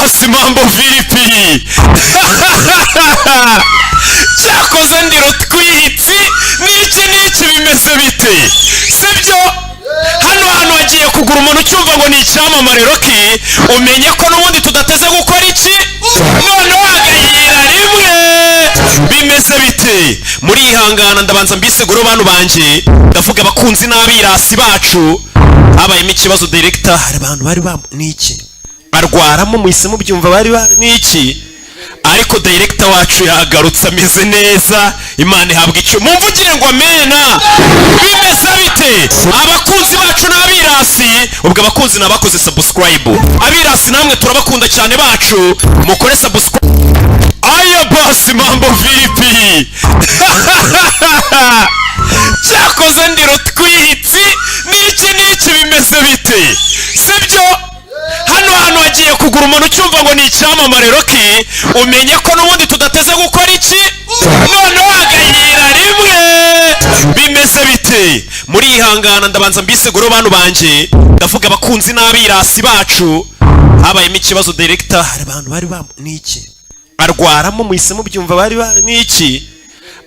basi mambo vipi? Cyakoze ndi rutwitsi n'iki bimeze bite? Sibyo? Hano wagiye kugura umuntu cyumva ngo ni icyamamare Rocky, umenye ko n'ubundi tudateze gukora iki? None wagayira rimwe. Bimeze bite? Muri ihangana ndabanza mbiseguro bantu banje, ndavuga abakunzi n'abirasi bacu. Habayemo ikibazo director, hari abantu bari niki barwaramo muhisemo byumva bari niki, ariko director wacu yagarutse ameze neza. Imana ihabwa icyo mumvugire ngo amena. Bimeze bite abakunzi bacu n'abirasi? Ubwo abakunzi nabakoze subscribe, abirasi namwe turabakunda cyane bacu, mukore subscribe. Aya basi mambo vipi? Cyakoze ndi rutwitsi n'iki bimeze bite? Sibyo? Hano wagiye kugura umuntu cyumva ngo ni icyamamare Rocky, umenye ko n'ubundi tudateze gukora iki? None wagayira rimwe. Bimeze bite? Muri ihangana ndabanza mbiseguro bantu banje, ndavuga abakunzi n'abirasi bacu. Habayemo ikibazo director, hari abantu bari niki barwaramo muhisemo byumva bari niki,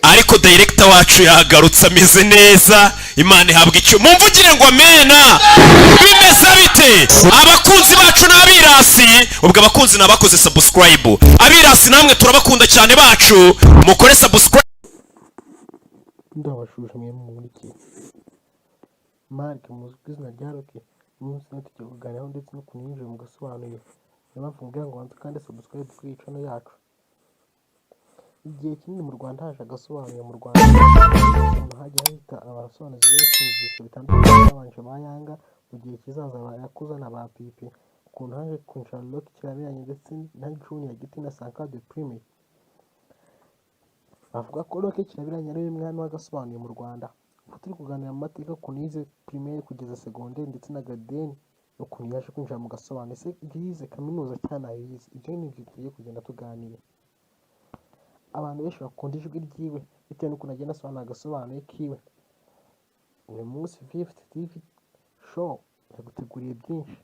ariko director wacu yagarutse ameze neza. Imana ihabwa icyo mumvugire ngo amena. Bimeze bite abakunzi bacu n'abirasi? Ubwo abakunzi nabakoze subscribe, abirasi namwe turabakunda cyane bacu, mukore subscribe. Ndabashuje mwe muri iki Mark muzwi izina rya Rocky, umunsi tugiye kuganiraho ndetse no kunyinjira mu gasobanuye. Niyo mbwira ngo wanze kandi subscribe kuri iyi channel yacu. Igihe kinini mu Rwanda haje agasobanuye mu Rwanda, umuntu hajya hita abasobanuzi benshi mu byiciro bitandukanye, babanje bayanga mu gihe kizaza bayakuza na ba pipi, ukuntu haje kunshara Rocky kirabiranye ndetse na Junior Giti na Sanka de Prime. Bavuga ko Rocky kirabiranye ari umwana w'agasobanuye mu Rwanda. Turi kuganira mu mateka ku nize primaire kugeza secondaire ndetse na garden, ukuntu yaje kwinjira mu gasobanuye, se yize kaminuza cyane ayize. Ibyo ni ibyo tugiye kugenda tuganira. Abantu benshi bakunda ijwi ryiwe bitewe n'ukuntu agenda asobanura agasobanuye kiwe. Uyu munsi 50 TV show yaguteguriye byinshi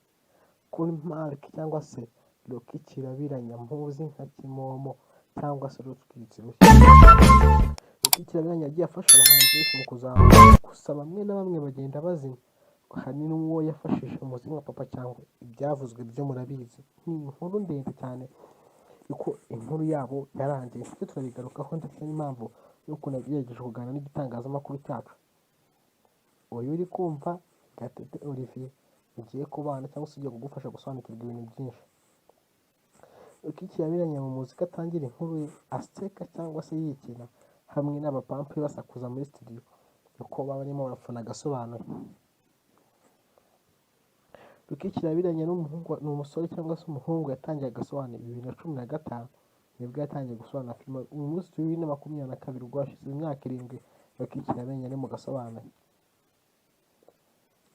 kuri Mark cyangwa se Rocky kirabiranya muzi nka Kimomo cyangwa se Rutwitsi. Rocky kirabiranya yagiye afasha abahanzi benshi mu kuzamuka, gusa bamwe na bamwe bagenda bazima. Hari n'uwo yafashije umuzi nka Papa cyangwa ibyavuzwe byo murabizi. Ni inkuru ndende cyane uko inkuru yabo yarangiye, twe turabigarukaho ndetse n'impamvu y'ukuntu yagerageje kuganira n'igitangazamakuru cyacu. Uyu uri kumva Gatete Olivier ugiye kubana cyangwa se ugiye kugufasha gusobanukirwa ibintu byinshi. Rocky kirabiranya mu muzika atangira inkuru ye aseka cyangwa se yikina hamwe n'abapampe basakuza muri studio uko barimo barafuna agasobanuye. Rocky kirabiranya ni umusore cyangwa se umuhungu yatangiye agasobanuye 2015, nibwo yatangiye gusobanura filime. Uyu munsi 2022 ubwo hashize imyaka 7 Rocky kirabiranya ari mu gasobanuye.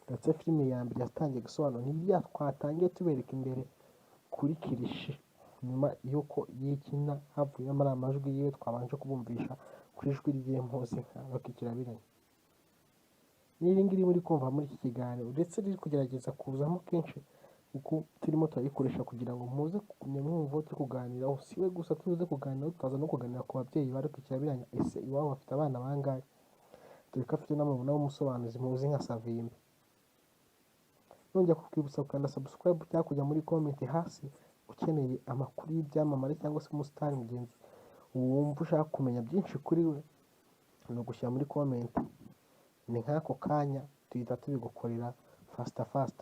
Ndetse filime ya mbere yatangiye gusobanura n'ibya twatangiye tubereka imbere kuri kirishi, nyuma y'uko yikina havuye muri amajwi yiwe twabanje kubumvisha kuri ijwi ry'impuzi nka Rocky kirabiranya. N'iri ngiri muri kumva muri iki kiganiro ndetse riri kugerageza kuzamo kenshi uko turimo turayikoresha kugira ngo muze kumenya mwumva cyo kuganiraho. Siwe gusa tuze kuganira, tutaza no kuganira ku babyeyi ba Rocky kirabiranya. Ese iwabo bafite abana bangahe? Dore ko afite n'amabona w'umusobanuzi muzi nka Savimbi. Nongera kukwibutsa gukanda subscribe cyangwa kujya muri comment hasi ukeneye amakuru y'ibyamamare cyangwa se umusitari mugenzi wumva ushaka kumenya byinshi kuri we, ni ugushyira muri comment. Ni nk'ako kanya tuhita tubigukorera fast.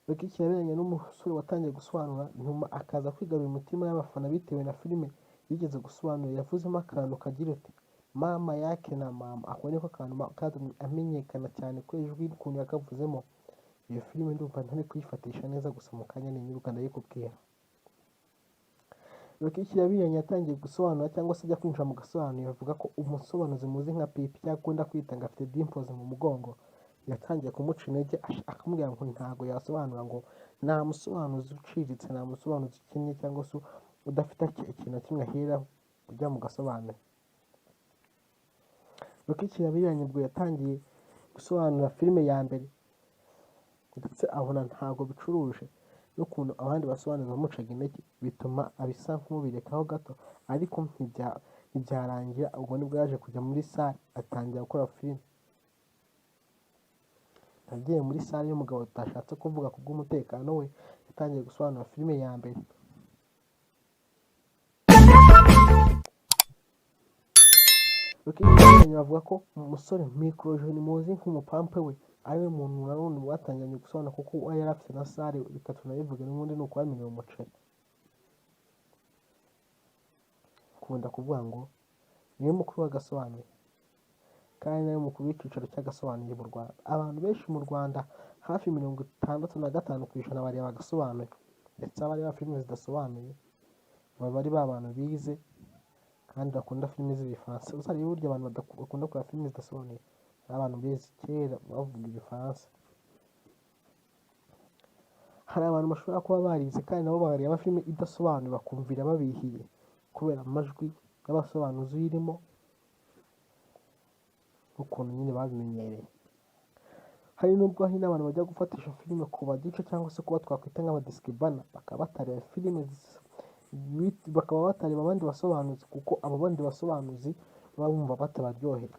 Rocky kirabiranya n'umusore watangiye gusobanura nyuma akaza kwigarura imitima y'abafana bitewe na filime yigeze gusobanura. Yavuzemo akantu kagira ati mama yake na mama, ako niko kantu katumye amenyekana cyane ko ijwi ukuntu yakavuzemo. Iyo filime ndumva ntari kuyifatisha neza, gusa mu kanya ninyiruka ndayikubwira. Rocky kirabiranya yatangiye gusobanura cyangwa se ajya kwinjira mu gasobanuye. Bavuga ko umusobanuzi muzi nka Pipi cyakunda kwita ngo afite dimples mu mugongo yatangiye kumuca intege, akamubwira ngo ntago yasobanura, ngo nta musobanuzi uciriritse, nta musobanuzi ukennye cyangwa se udafite ikintu na kimwe ahera ujya mu gasobanuye. Rocky kirabiranya ubwo yatangiye gusobanura filime ya mbere ndetse abona ntago bicuruje, n'ukuntu abandi basobanuzi bamucaga intege bituma abisa nk'ubirekaho gato, ariko ntibyarangira. Ubwo nibwo yaje kujya muri sale atangira gukora filime. Yagiye muri sale y'umugabo tutashatse kuvuga ku bw'umutekano we, yatangiye gusobanura filime ya mbere. Bakishimanye bavuga ko umusore Microgen muzi nk'umupampe we ariwe muntu nanone batangiranye gusobanura, kuko uwo yari afite na sale, reka tunabivuge n'ubundi ni ukubamenera umuceri. Kunda kuvuga ngo niwe mukuru w'agasobanuye, kandi nawe mukuru w'icyicaro cy'agasobanuye mu Rwanda. Abantu benshi mu Rwanda hafi 65% bareba agasobanuye, ndetse abareba filime zidasobanuye baba ari ba bantu bize kandi bakunda filime z'ibifaransa. Uzarebe burya abantu bakunda kureba filime zidasobanuye ari abantu bize kera bavuga ibifaransa. Hari abantu bashobora kuba barize kandi nabo bareba filime idasobanuye bakumvira babihiye kubera amajwi y'abasobanuzi uyirimo n'ukuntu nyine babimenyereye. Hari n'ubwo hari n'abantu bajya gufatisha filime ku badice cyangwa se kuba twakwita nk'abadiskibana, bakaba batareba filime bakaba batareba abandi basobanuzi, kuko abo bandi basobanuzi baba bumva batabaryohera.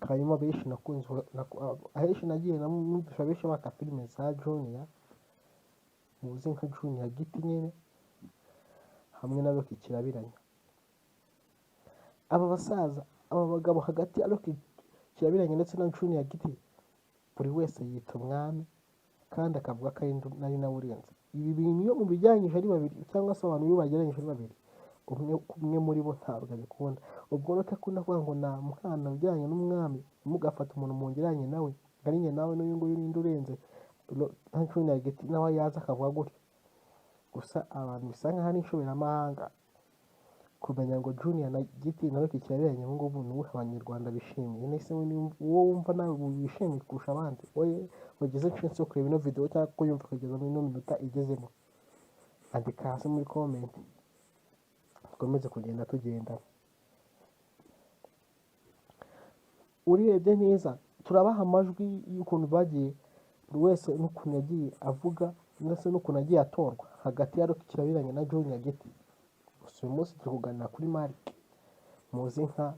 Hanyuma benshi ahenshi nagiye numvisha benshi baka filime za Junior, muzi nka Junior Giti nyine hamwe na Rocky Kirabiranya. Aba basaza, aba bagabo hagati ya Rocky Kirabiranya ndetse na Junior Giti, buri wese yita umwami kandi akavuga ko ari nawe urenze. Ibi bintu iyo mubijyanyije ari babiri cyangwa se abantu iyo bageranyije ari babiri, umwe muri bo ntabwo abikunda. Ubwo Rocky akunda kuvuga ngo nta mwana ujyanye n'umwami, mugafata umuntu mungeranye nawe, ari njye nawe n'uyu nguyu ninde urenze. Nta Junior Giti nawe yaza akavuga gutyo. Gusa abantu bisa nkaho ari inshoberamahanga kumenya ngo Junior na Giti na Rocky Kirabiranya ubu ngubu ni uwuhe abanyarwanda bishimiye. Nese wowe wumva nawe wishimiye kurusha abandi, wowe wagize chance yo kureba ino video cyangwa kuyumva kugeza muri ino minota igezemo, andika hasi muri comment dukomeze kugenda tugenda. Urebye neza turabaha amajwi y'ukuntu bagiye buri wese n'ukuntu yagiye avuga ndetse n'ukuntu agiye atorwa hagati ya Rocky Kirabiranya na Junior Giti. Gusa uyu munsi turi kuganira kuri Mark, muzi nka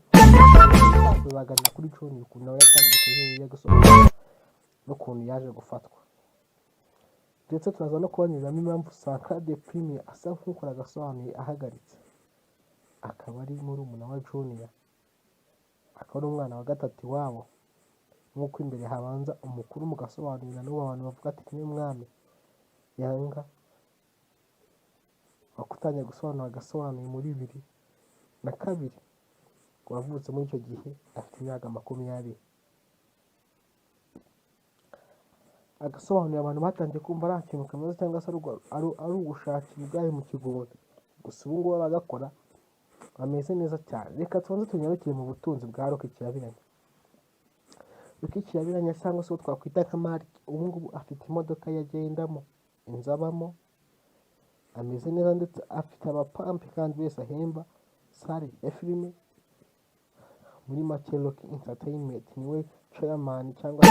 tuzaganira kuri Junior, ukuntu nawe yatangiye kuyiriya gusobanura n'ukuntu yaje gufatwa, ndetse turaza no kubanyuriramo impamvu Sankade Premier asa nk'ukora agasobanuye ahagaritse, akaba ari murumuna wa Junior, akaba ari umwana wa gatatu iwabo. Nk'uko imbere habanza umukuru mu gasobanurira n'ubu abantu bavuga ati niwe mwami, yanga wakutangiye gusobanura agasobanuye muri 2002, wavutse muri icyo gihe afite imyaka 20. Agasobanuye abantu batangiye kumva ari ikintu kameze cyangwa se ari ugushakira ubwayo mu kigunda. Gusa ubu ngubu abagakora bameze neza cyane. Reka tubanze tunyarukire mu butunzi bwa Rocky Kirabiranya. Rocky Kirabiranya cyangwa se uwo twakwita nka Mark, ubu ngubu afite imodoka yagendamo, inzu abamo, ameze neza, ndetse afite abapampe kandi wese ahemba, sale ya filime. Muri make Rocky Entertainment niwe chairman cyangwa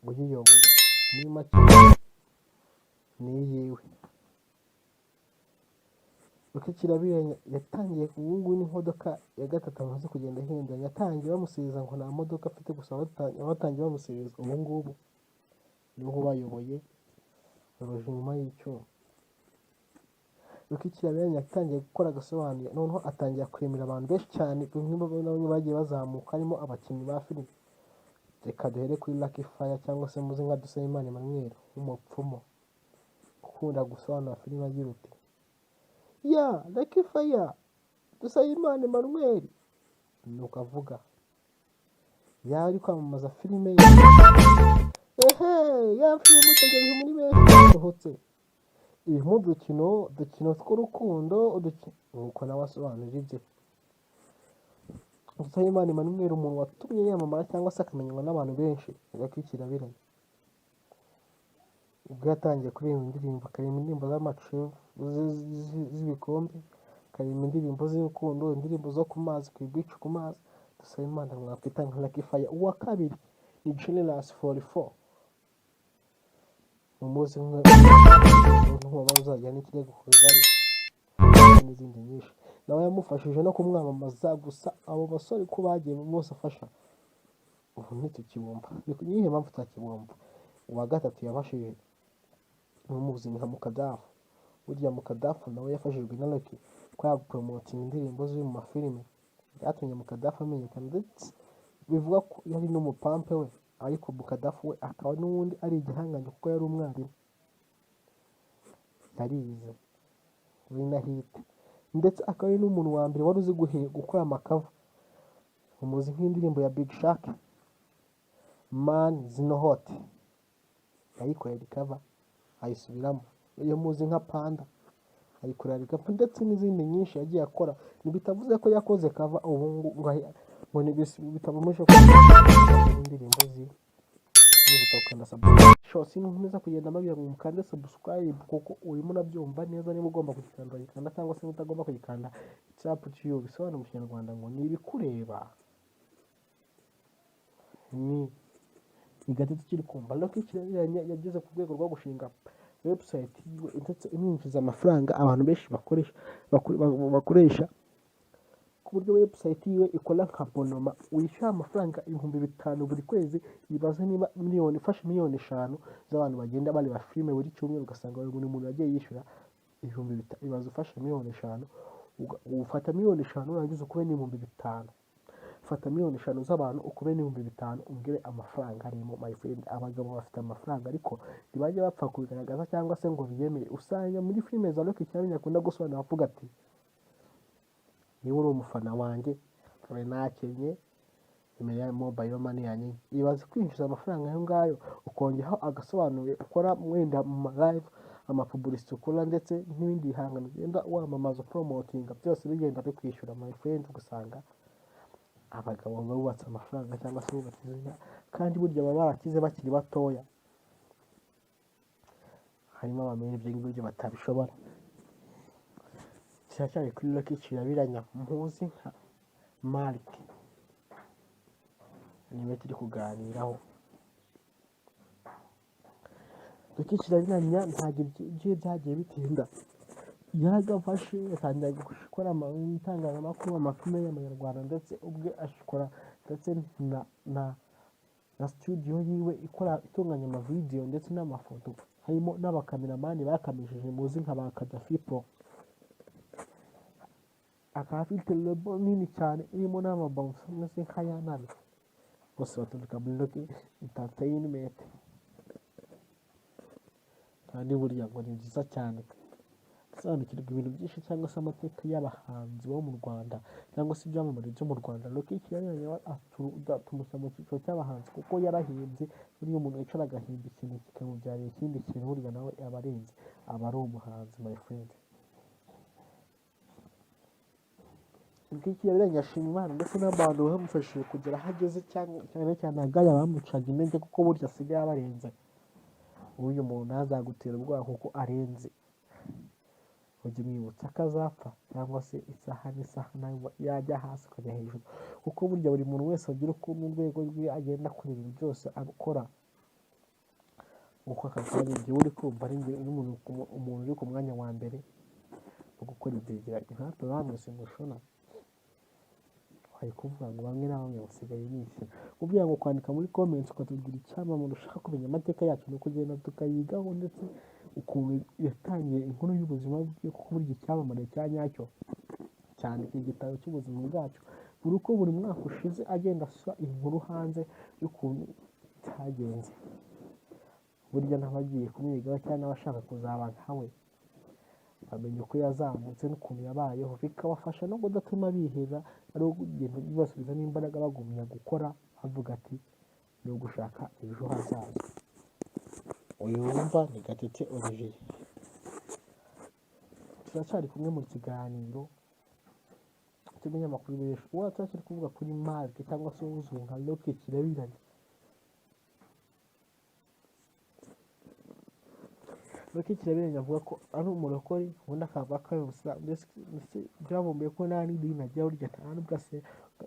uyiyoboye, muri make ni yiwe. Rocky Kirabiranya yatangiye ubu ngubu n'imodoka ya gatatu amaze kugenda ahinduranya. Yatangiye bamusiriza ngo nta modoka afite, gusa batangiye bamusiriza ubu ngubu niho bayoboye baroje inyuma y'icyuma. Rocky Kirabiranya yatangiye gukora agasobanuye, noneho atangira kwemera abantu benshi cyane, bamwe bagiye bazamuka harimo abakinnyi ba filime. Reka duhere kuri Lucky Fire cyangwa se muzi nka Dusabimana Emmanuel w'umupfumu ukunda gusobanura filime agira uti ya Lucky Fire Dusabimana Emmanuel, nuko avuga yari kwamamaza filime ye. Ya filime mutegereje muri benshi yasohotse, irimo udukino tw'urukundo, nuko nawe asobanurira ibye. Dusabimana Emmanuel umuntu watumye yamamara cyangwa se akamenywa n'abantu benshi, Rocky Kirabiranya. Ubwo yatangiye kuririmba indirimbo, akaririmba indirimbo z'amacu z'ibikombe, akaririmba indirimbo z'urukundo, indirimbo zo ku mazi, ku beach ku mazi. Dusabimana mwakwita nka Lucky Fire. Uwa kabiri ni Generous 44, umuzi nk'uwo uzajya n'ikirego ku igare n'izindi nyinshi nawe yamufashije no kumwamamaza gusa abo basore ko bagiye bose afasha ubu ntitukibumva niyo mpamvu tutakibumva uwa gatatu yafashije n'umuzi nka Mukadafu burya Mukadafu nawe yafashijwe na Rocky ko yaporomotinga indirimbo ze mu mafilime byatumye Mukadafu amenyekana ndetse bivuga ko yari n'umupampe we ariko Mukadafu we akaba n'ubundi ari igihangange kuko yari umwarimu yarize muri na hit ndetse akaba ari n'umuntu wa mbere wari uzi gukora amakava umuzi nk'indirimbo ya Big Shark Man Zino Hot yayikorera ikava ayisubiramo iyo muzi nka Panda ayikorera ikava ndetse n'izindi nyinshi yagiye akora ntibitavuze ko yakoze kava ubu ngo bitabamushe ko indirimbo ziwe n'ubutokana subscribe nkomeza kugenda mabwira ngo mukande subscribe kuko urimo urabyumva neza niba ugomba kugikanda cyangwa se utagomba kugikanda icyapa cy'iyo bisobanura mu Kinyarwanda ngo ni ibikureba ni igatatu kiri kumva Rocky kiranyanya yageze ku rwego rwo gushinga website yiwe ndetse imwinjiza amafaranga abantu benshi bakoresha ku buryo website yiwe ikora nka bonoma wishyura amafaranga 5,000 buri kwezi yibaza niba ifashe miliyoni 5 z'abantu bagenda bareba filime buri cyumweru ugasanga buri muntu yagiye yishyura 5,000 ibaza ufashe miliyoni 5 ufata miliyoni 5 urangiza ukube n'5,000 fata miliyoni 5 z'abantu ukube n'5,000 umbwire amafaranga arimo my friend abagabo bafite amafaranga ariko ntibajya bapfa kubigaragaza cyangwa se ngo biyemere usanga muri filime za Rocky cyane yakunda gusobanura avuga ati niba uri umufana wanjye kabe nakenye imbere ya mobile money yanjye ibaze kwinjiza amafaranga ayo ngayo ukongeraho agasobanuro ukora mwenda mu live amapublicity ukora ndetse n'ibindi bihangano ugenda wamamaza promoting byose bigenda bikwishyura my friend gusanga abagabo bubatse amafaranga cyangwa se bubatse izina kandi burya baba barakize bakiri batoya harimo abamenye ibyo ngibyo batabishobora cyane kuri Rocky kirabiranya muzi nka Mark niwe turi kuganiraho Rocky kirabiranya ntagira ibyo byagiye bitinda yaragafashe yatangiye gukora itangazamakuru amafilime y'Abanyarwanda ndetse ubwe ashikora ndetse na studio yiwe ikora itunganya amavideo ndetse n'amafoto harimo n'abakameramani bakamishije muzi nka ba Kadafi Pro akaba afite lobo nini cyane irimo n'amabombo ndetse nk'ayanani bose baturuka muri Rocky Entertainment kandi burya ngo ni byiza cyane sobanukirwa ibintu byinshi cyangwa se amateka y'abahanzi bo mu Rwanda cyangwa se ibyamamare byo mu Rwanda Rocky kiranyanya tumushyira mu cyiciro cy'abahanzi kuko yarahimbye buriya umuntu yicara agahimba ikintu kikamubyarira ikindi kintu burya nawe aba arenze aba ari umuhanzi my friend Rocky kirabiranya ashima Imana ndetse n'abantu bamufashije kugera aho ageze cyane cyane agaya bamucaga intege kuko burya asigaye abarenze uyu muntu ntazagutera ubwoba kuko arenze ujye mwibutsa akazapfa cyangwa se isaha n'isaha nawe yajya hasi ukajya hejuru kuko burya buri muntu wese agira ukuntu urwego rwe agenda akora ibintu byose akora uko akagari igihe uri kumva ari umuntu uri ku mwanya wa mbere wo gukora ibyegeranyo hato bamwe simushona hari kuvuga ngo bamwe na bamwe basigaye bishyira kugira ngo kwandika muri comments ukatubwira icyamamare ushaka kumenya amateka yacu no kugenda tukayigaho ndetse ukuntu yatangiye inkuru y'ubuzima bwe kuko burya icyamamare cya nyacyo cyandika igitabo cy'ubuzima bwacu buri uko buri mwaka ushize agenda asura inkuru hanze y'ukuntu cyagenze burya n'abagiye kumwigaho cyangwa n'abashaka kuzaba nkawe bamenye uko yazamutse n'ukuntu yabayeho bikabafasha no kudatuma biheza ari ugenda bibasubiza n'imbaraga bagumya gukora bavuga ati ni ugushaka ejo hazaza uyu wumva ni Gatete Olivier turacyari kumwe mu kiganiro tumenya amakuru menshi uwo turacyari kuvuga kuri Mark cyangwa se uzwi nka Rocky kirabiranya Rocky kirabiranya avuga ko ari umurokore ubundi akavuga ko ari umusilamu ndetse byabumbuye ko nta n'idini nagira burya nta n'ubwo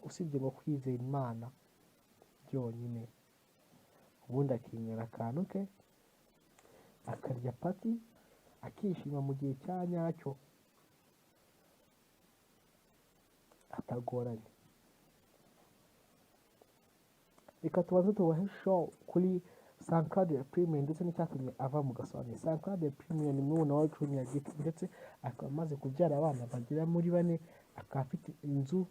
usibye ngo kwizera Imana byonyine ubundi akinyura akantu ke akarya pati akishima mu gihe cya nyacyo atagoranye. Reka tubanze tubahe show kuri Sankara Premium ndetse n'icyatumye ava mu gasobanuro. Sankara Premium ni mwe wa Junior Giti ndetse akaba amaze kubyara abana bagera muri 4, akaba afite inzu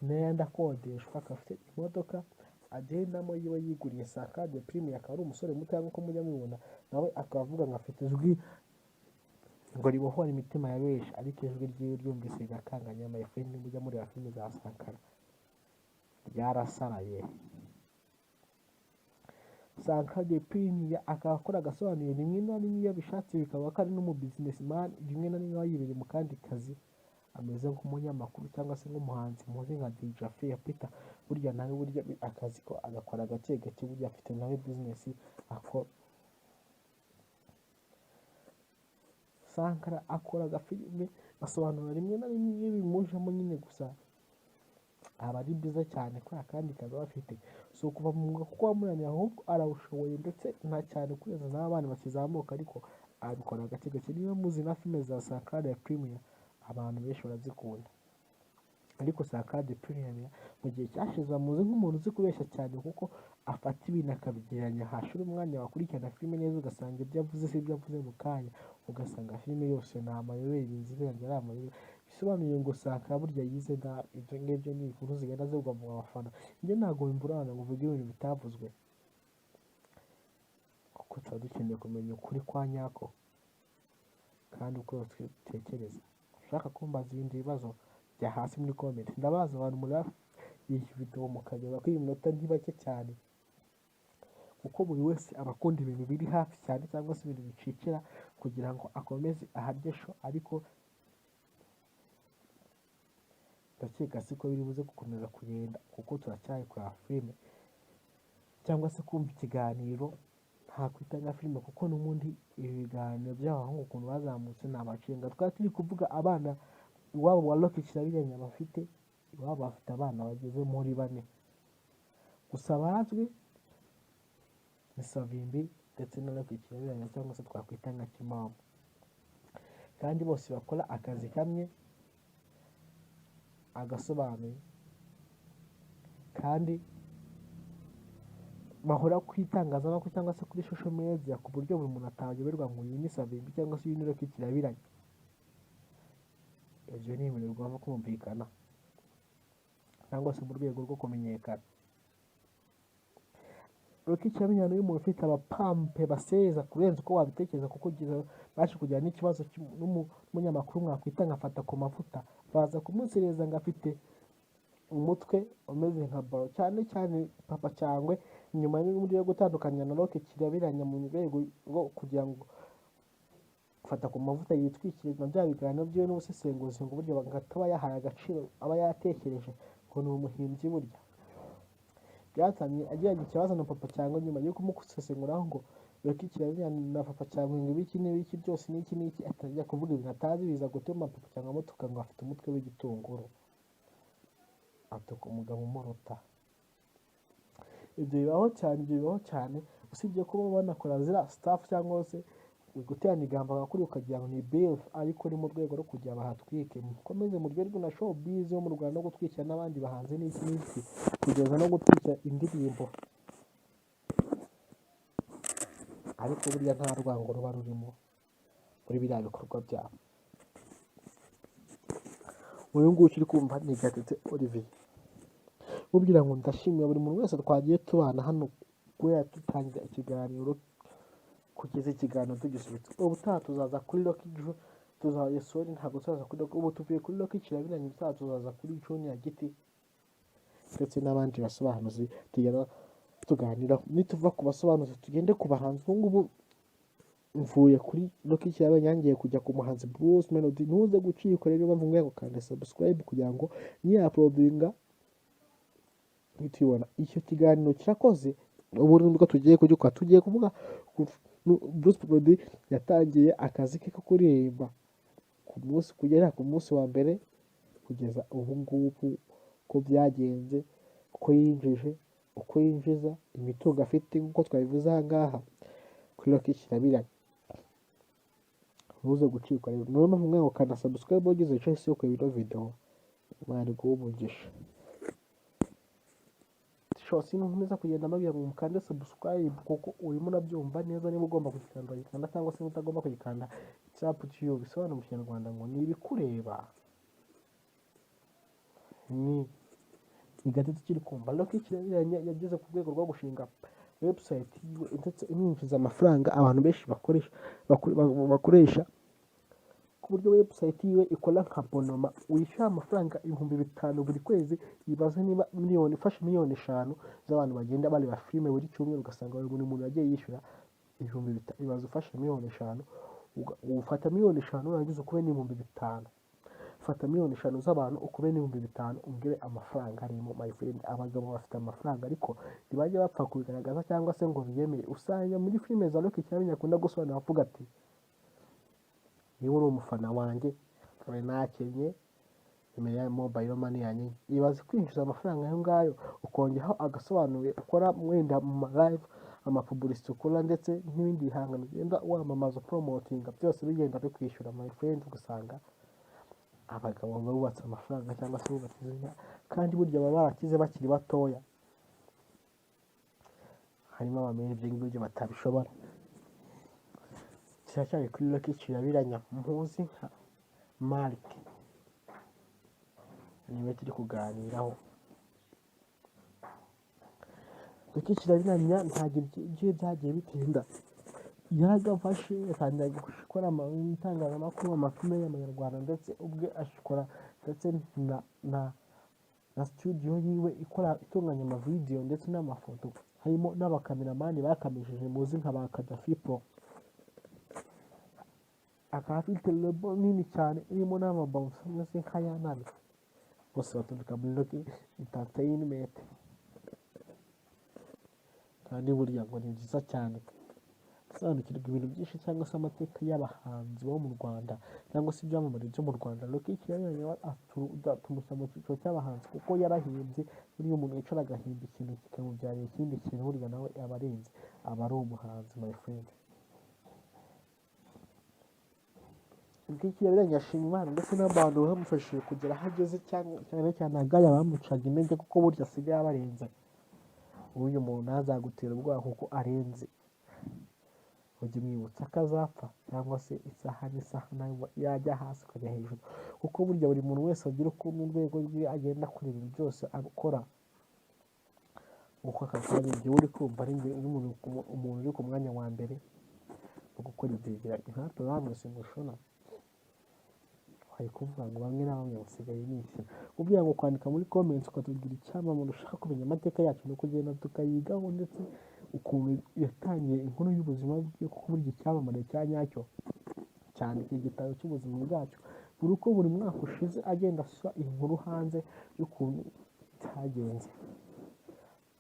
n'ayandi akodeshwa, akaba afite imodoka agendamo yiwe yiguriye. Sankara Premium akaba ari umusore muto nk'uko mujya mubibona, nawe akaba avuga ngo afite ijwi ngo ribohora imitima ya benshi, ariko ijwi ryiwe ryumvise rigakanganya. My friend, mujya mureba filime za Sankara ryarasaraye. Sankara Premium akaba akora agasobanuye rimwe na rimwe iyo bishatse bikaba ko ari n'umu businessman, rimwe na rimwe yibereye mu kandi kazi ameze nk'umunyamakuru cyangwa se nk'umuhanzi muzi nka DJ Fair Peter. Burya nawe burya akazi ko agakora gake gake, burya afite nawe business akora. Sankara akora agafilime asobanura rimwe na rimwe iyo bimujemo nyine, gusa aba ari byiza cyane kubera kandi kazi bafite. So kuva mu mwuga kuko wamunaniye ahubwo arawushoboye ndetse nta cyane kugeza n'abana bakizamuka, ariko abikora gake gake. Niba muzi na filime za Sankara Premium abantu benshi barazikunda, ariko Sankara Premium mu gihe cyashize amuzi nk'umuntu uzi kubeshya cyane, kuko afata ibintu akabigereranya. Hashira umwanya wakurikirana filime neza ugasanga ibyo avuze si ibyo avuze mu kanya, ugasanga filime yose ni amayobera, inzira ari amayobera. Bisobanuye ngo Sankara burya yize nabi. Ibyo ngibyo ni inkuru zigenda zivugwa mu bafana. Njye ntabwo bimburana ngo uvuge ibintu bitavuzwe, kuko tuba dukeneye kumenya ukuri kwa nyako kandi uko dutekereza. Ushaka kumbaza ibindi bibazo jya hasi muri comment. Ndabaza abantu muri iyi video mukareba ko iyi minota ni bake cyane, kuko buri wese aba akunda ibintu biri hafi cyane cyangwa se ibintu bicikira kugira ngo akomeze aharye show, ariko ndakeka siko biri buze gukomeza kugenda, kuko turacyari kwa filime cyangwa se kumva ikiganiro nta kwita nka filime, kuko n'ubundi ibi biganiro by'abahungu ukuntu bazamutse ni amacenga. Twari turi kuvuga abana iwabo wa Rocky Kirabiranya bafite, iwabo bafite abana bageze muri 4, gusa bazwi ni Savimbi ndetse na Rocky Kirabiranya cyangwa se twakwita nka Kimamba, kandi bose bakora akazi kamwe agasobanuye, kandi bahora ku itangazamakuru cyangwa se kuri social media ku buryo buri muntu atayoberwa ngo uyu ni Savimbi cyangwa se uyu ni Rocky Kirabiranya. Ibyo ni ibintu bigomba kumvikana cyangwa se mu rwego rwo kumenyekana. Rocky Kirabiranya ni umuntu ufite abapampe baseza kurenza uko wabitekereza, kuko baje kugira n'ikibazo n'umunyamakuru mwakwita nkafata ku mavuta, baza kumusereza ngo afite umutwe umeze nka baro, cyane cyane Papa Cyangwe nyuma yo gutandukanya na Rocky Kirabiranya mu rwego rwo kugira ngo fata ku mavuta yitwikire na bya biganiro byiwe n'ubusesenguzi, ngo buryo bataba yahaye agaciro aba yatekereje ngo ni umuhimbyi. Burya byatumye agiranye ikibazo na Papa Cyangwe nyuma yo kumusesenguraho ngo Rocky Kirabiranya na Papa Cyangwe ngo ibiki n'ibiki byose n'iki n'iki, atajya kuvuga ibintu atazi, biza gutuma Papa Cyangwe amutuka ngo afite umutwe w'igitunguru, atuka umugabo umuruta. Ibyo bibaho cyane, usibye kuba banakora zira staff cyangwa se guterana igamba bakuri ukagira ngo ni beef, ariko ni mu rwego rwo kugira bahatwike. Mukomeze muryoherwe na show biz yo mu Rwanda no gutwikira n'abandi bahanze n'iki n'iki, kugeza no gutwikira indirimbo, ariko burya nta rwango ruba rurimo muri biriya bikorwa byabo. Uyu nguyu uri kumva ni Gatete Olivier, mubwira ngo ndashimira buri muntu wese twagiye tubana hano kubera dutangira ikiganiro kugeza ikiganiro tugisubitse. Ubutaha tuzaza kuri Rocky Joe, tuzaza sorry ntabwo tuzaza kuri Rocky, ubu tuvuye kuri Rocky Kirabiranya, ubutaha tuzaza kuri Junior Giti ndetse n'abandi basobanuzi tugenda tuganira. Nituva ku basobanuzi tugende ku bahanzi. Ngubu mvuye kuri Rocky Kirabiranya ngiye kujya ku muhanzi Bruce Melody. Ntuze gucika rero, bavumwe ngo kanda subscribe kugira ngo niya uploadinga nitubona icyo kiganiro kirakoze. Ubu nubwo tugiye kujya tugiye kuvuga Bruce Melody yatangiye akazi ke ko kuririmba ku munsi kugera ku munsi wa mbere kugeza ubu ngubu, ko byagenze, uko yinjije, uko yinjiza imitungo afite, nk'uko twabivuze aha ngaha kuri Rocky Kirabiranya. ntuze gucikwa rero niyo mpamvu mwe ukanda subscribe ugize icyo isi yo kureba video mwari guhumugisha shose nkomeza kugenda mbabwira ngo mukande subscribe kuko urimo urabyumva neza niba ugomba kugikanda uragikanda cyangwa se utagomba kugikanda it's up to you bisobanura mu kinyarwanda ngo ni ibikureba ni Gatete kiri kumva Lucky Kirabiranya yageze ku rwego rwo gushinga website yiwe ndetse imwinjiza amafaranga abantu benshi bakoresha ku buryo website yiwe ikora nka bonoma wishyura amafaranga 5,000 buri kwezi yibaza niba ifashe miliyoni 5 z'abantu bagenda bareba filime buri cyumweru ugasanga buri muntu yagiye yishyura 5,000 ibaza ufashe miliyoni 5 ufata miliyoni 5 urangiza ukube n'5,000 fata miliyoni 5 z'abantu ukube n'5,000 umbwire amafaranga arimo my friend abagabo bafite amafaranga ariko ntibajya bapfa kubigaragaza cyangwa se ngo biyemeye usanga muri filime za Lucky Kirabiranya akunda gusobanura avuga ati niba uri umufana wanjye kabe nakenye imenya ya mobile money yanjye ibaze kwinjiza amafaranga ayo ngayo ukongeraho agasobanuye ukora mwenda mu live amapublicity ukora ndetse n'ibindi bihangano ugenda wamamaza promoting byose bigenda bikwishyura my friend ugasanga abagabo bubatse amafaranga cyangwa se bubatse izina kandi burya baba barakize bakiri batoya harimo abamenye ibyo ngibyo batabishobora kiracyari kuri Lucky Kirabiranya muzi nka Mark niwe turi kuganiraho Lucky Kirabiranya ntagira ibyo byagiye bitinda yaragafashe yatangiye gukora itangazamakuru amafilme y'amanyarwanda ndetse ubwe ashikora ndetse na studio yiwe itunganya amavideo ndetse n'amafoto harimo n'abakameramani bakamishije muzi nka ba Kadafi Pro akaba afite lebo nini cyane irimo n'amabomba ndetse nk'ayanani bose baturuka muri Lucky Entertainment kandi burya ngo ni byiza cyane sobanukirwa ibintu byinshi cyangwa se amateka y'abahanzi bo mu Rwanda cyangwa se ibyamamare byo mu Rwanda Lucky Kirabiranya tumushyira mu cyiciro cy'abahanzi kuko yarahimbye buriya umuntu yicara agahimba ikintu kikamubyarira ikindi kintu burya nawe aba arenze aba ari umuhanzi my friend Lucky Kirabiranya ashima Imana ndetse n'abantu bamufashije kugera aho ageze cyane cyane agaya bamucaga intege kuko burya asigaye abarenze uyu muntu ntazagutera ubwoba kuko arenze ujye mwibutsa akazapfa cyangwa se isaha n'isaha nayo yajya hasi ukajya hejuru kuko burya buri muntu wese agira uko mu rwego rwe agenda akora ibintu byose akora uko akakanya igihe uri kumva ari umuntu uri ku mwanya wa mbere mu gukora ibyegeranye nkatwe bamwe singushona hari kuvuga ngo bamwe na bamwe basigaye nishyura ubwira ngo kwandika muri comments ukatubwira icyamamare ushaka kumenya amateka yacu no kugenda tukayigaho ndetse ukuntu yatangiye inkuru y'ubuzima bwe kuko burya icyamamare cya nyacyo cyane iki gitabo cy'ubuzima bwacu buri uko buri mwaka ushize agenda asa inkuru hanze y'ukuntu cyagenze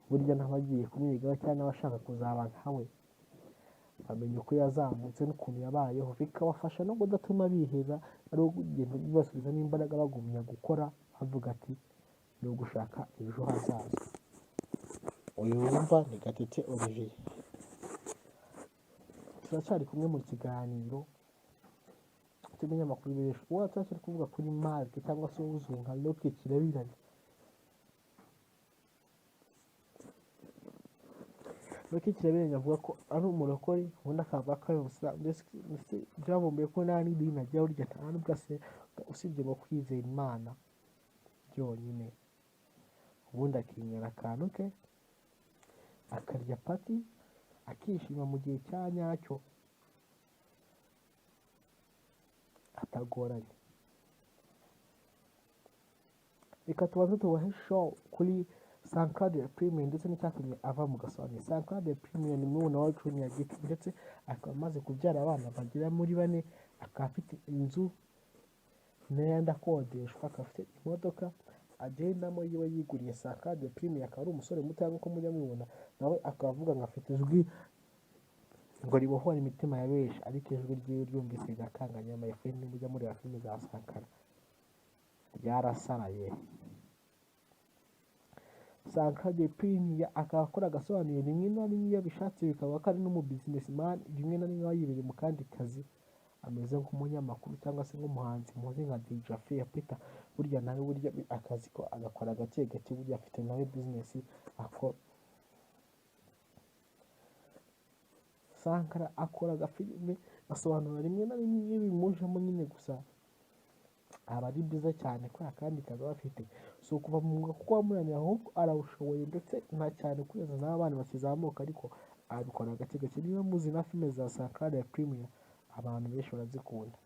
burya n'abagiye kumwigaho cyangwa abashaka kuzaba nkawe bamenya uko yazamutse n'ukuntu yabayeho bikabafasha no kudatuma biheza ari ugenda bibasubizamo imbaraga bagumya gukora bavuga ati ni ugushaka ejo hazaza uyu wumva ni Gatete Olivier turacyari kumwe mu kiganiro tumenya amakuru benshi uwo turacyari kuvuga kuri Mark cyangwa se uzwi nka Lucky Kirabiranya Lucky Kirabiranya avuga ko ari umurokore ubundi akavuga ko ari umusilamu ndetse byavumbuye ko nta n'idini agira burya nta n'ubwo usibye ngo kwizera Imana byonyine ubundi akinywera akantu ke akarya pati akishima mu gihe cya nyacyo atagoranye reka tubaze tubahe show kuri Sankade Premium ndetse n'icyatumye ava mu gasobanuro Sankade Premium ni mwana wa Junior Giti ndetse akaba amaze kubyara abana bagera muri 4 akaba afite inzu n'ayandi akodeshwa akaba afite imodoka agendamo yiwe yiguriye Sankade Premium akaba ari umusore muto nk'uko mujya mubibona nawe akavuga ngo afite ijwi ngo ribohora imitima ya benshi ariko ijwi ryiwe ryumvise rigakanganya my friend mujya muri filime za Sankara ryarasaraye Sankade Premium akaba akora agasobanuye rimwe na rimwe iyo bishatse bikaba ko ari no mu businessman rimwe na rimwe yibereye mu kandi kazi ameze nk'umunyamakuru cyangwa se nk'umuhanzi muzi nka DJ Faya Peter, burya nawe burya akazi ko agakora gake gake, burya afite nawe bizinesi akora. Sankara akora agafilime asobanura rimwe na rimwe iyo bimujemo nyine, gusa aba ari byiza cyane kubera kandi kazi aba afite, si ukuva mu mwuga kuko wamunaniye, ahubwo arawushoboye ndetse nta cyane kugeza n'abana bakizamuka, ariko abikora gake gake. Niba muzi na filime za Sankara ya Premier, abantu benshi barazikunda,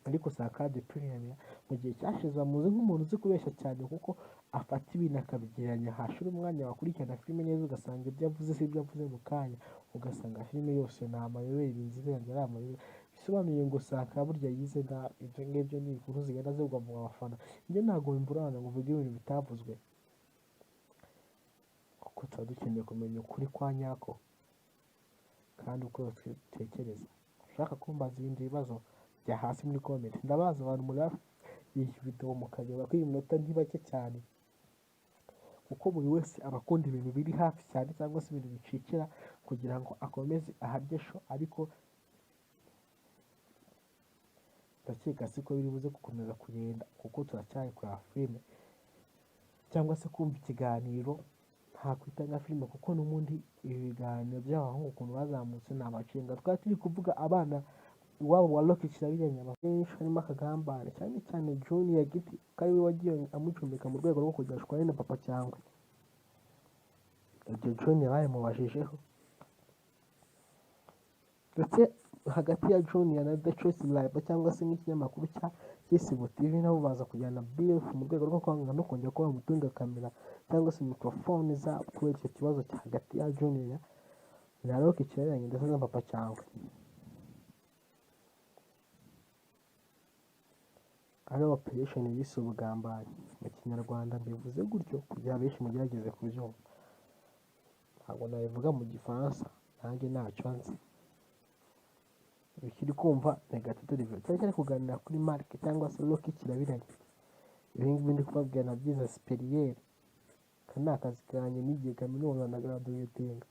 ariko Sankara de Premier mu gihe cyashize bamuzi nk'umuntu uzi kubeshya cyane, kuko afata ibintu akabigereranya, hashira umwanya wakurikirana filime neza ugasanga ibyo avuze si ibyo avuze mu kanya, ugasanga filime yose ni amayobera, inzira ari amayobera. Bisobanuye ngo Sankara burya yize nabi. Ibyo ngibyo ni inkuru zigenda zivugwa mu bafana, ibyo ntabwo bimburana ngo uvuge ibintu bitavuzwe, kuko tuba dukeneye kumenya ukuri kwa nyako kandi uko dutekereza. Ushaka kumbaza ibindi bibazo jya hasi muri comment, ndabaza abantu muri iyi video mukareba ko iyi minota ni bake cyane, kuko buri wese aba akunda ibintu biri hafi cyane cyangwa se ibintu bicikira kugira ngo akomeze aharye show, ariko ndakeka siko biri buze gukomeza kugenda, kuko turacyari kureba filime cyangwa se kumva ikiganiro, nta kwita nka filime, kuko n'ubundi ibi biganiro by'abahungu ukuntu bazamutse ni amacenga. Twari turi kuvuga abana iwabo wa Rock Kirabiranya benshi, harimo Akagambane cyane cyane Junior Giti, ko ari we wagiye amucumbika mu rwego rwo kujya ashwane na Papa Cyangwe. Ibyo Junior babimubajijeho, ndetse hagati ya Junior na The Choice Live cyangwa se nk'ikinyamakuru cya Kisibo TV nabo baza kujyana beef mu rwego rwo kwanga no kongera kuba bamutunga kamera cyangwa se mikrofone zabo, kubera icyo kibazo cya hagati ya Junior na Rock Kirabiranya ndetse na Papa Cyangwe. Ari operation yise ubugambanyi mu kinyarwanda, mbivuze gutyo kugira benshi mugerageze kubyumva, ntabwo nabivuga mu gifaransa nanjye ntacyo nzi. Bikiri kumva Negative Review, cyari kuganira kuri Mark cyangwa se Rock Kirabiranya. Ibi ngibi ndi kubabwira nabyize superieur, aka ni akazi kanjye nigiye kaminuza na graduatinga.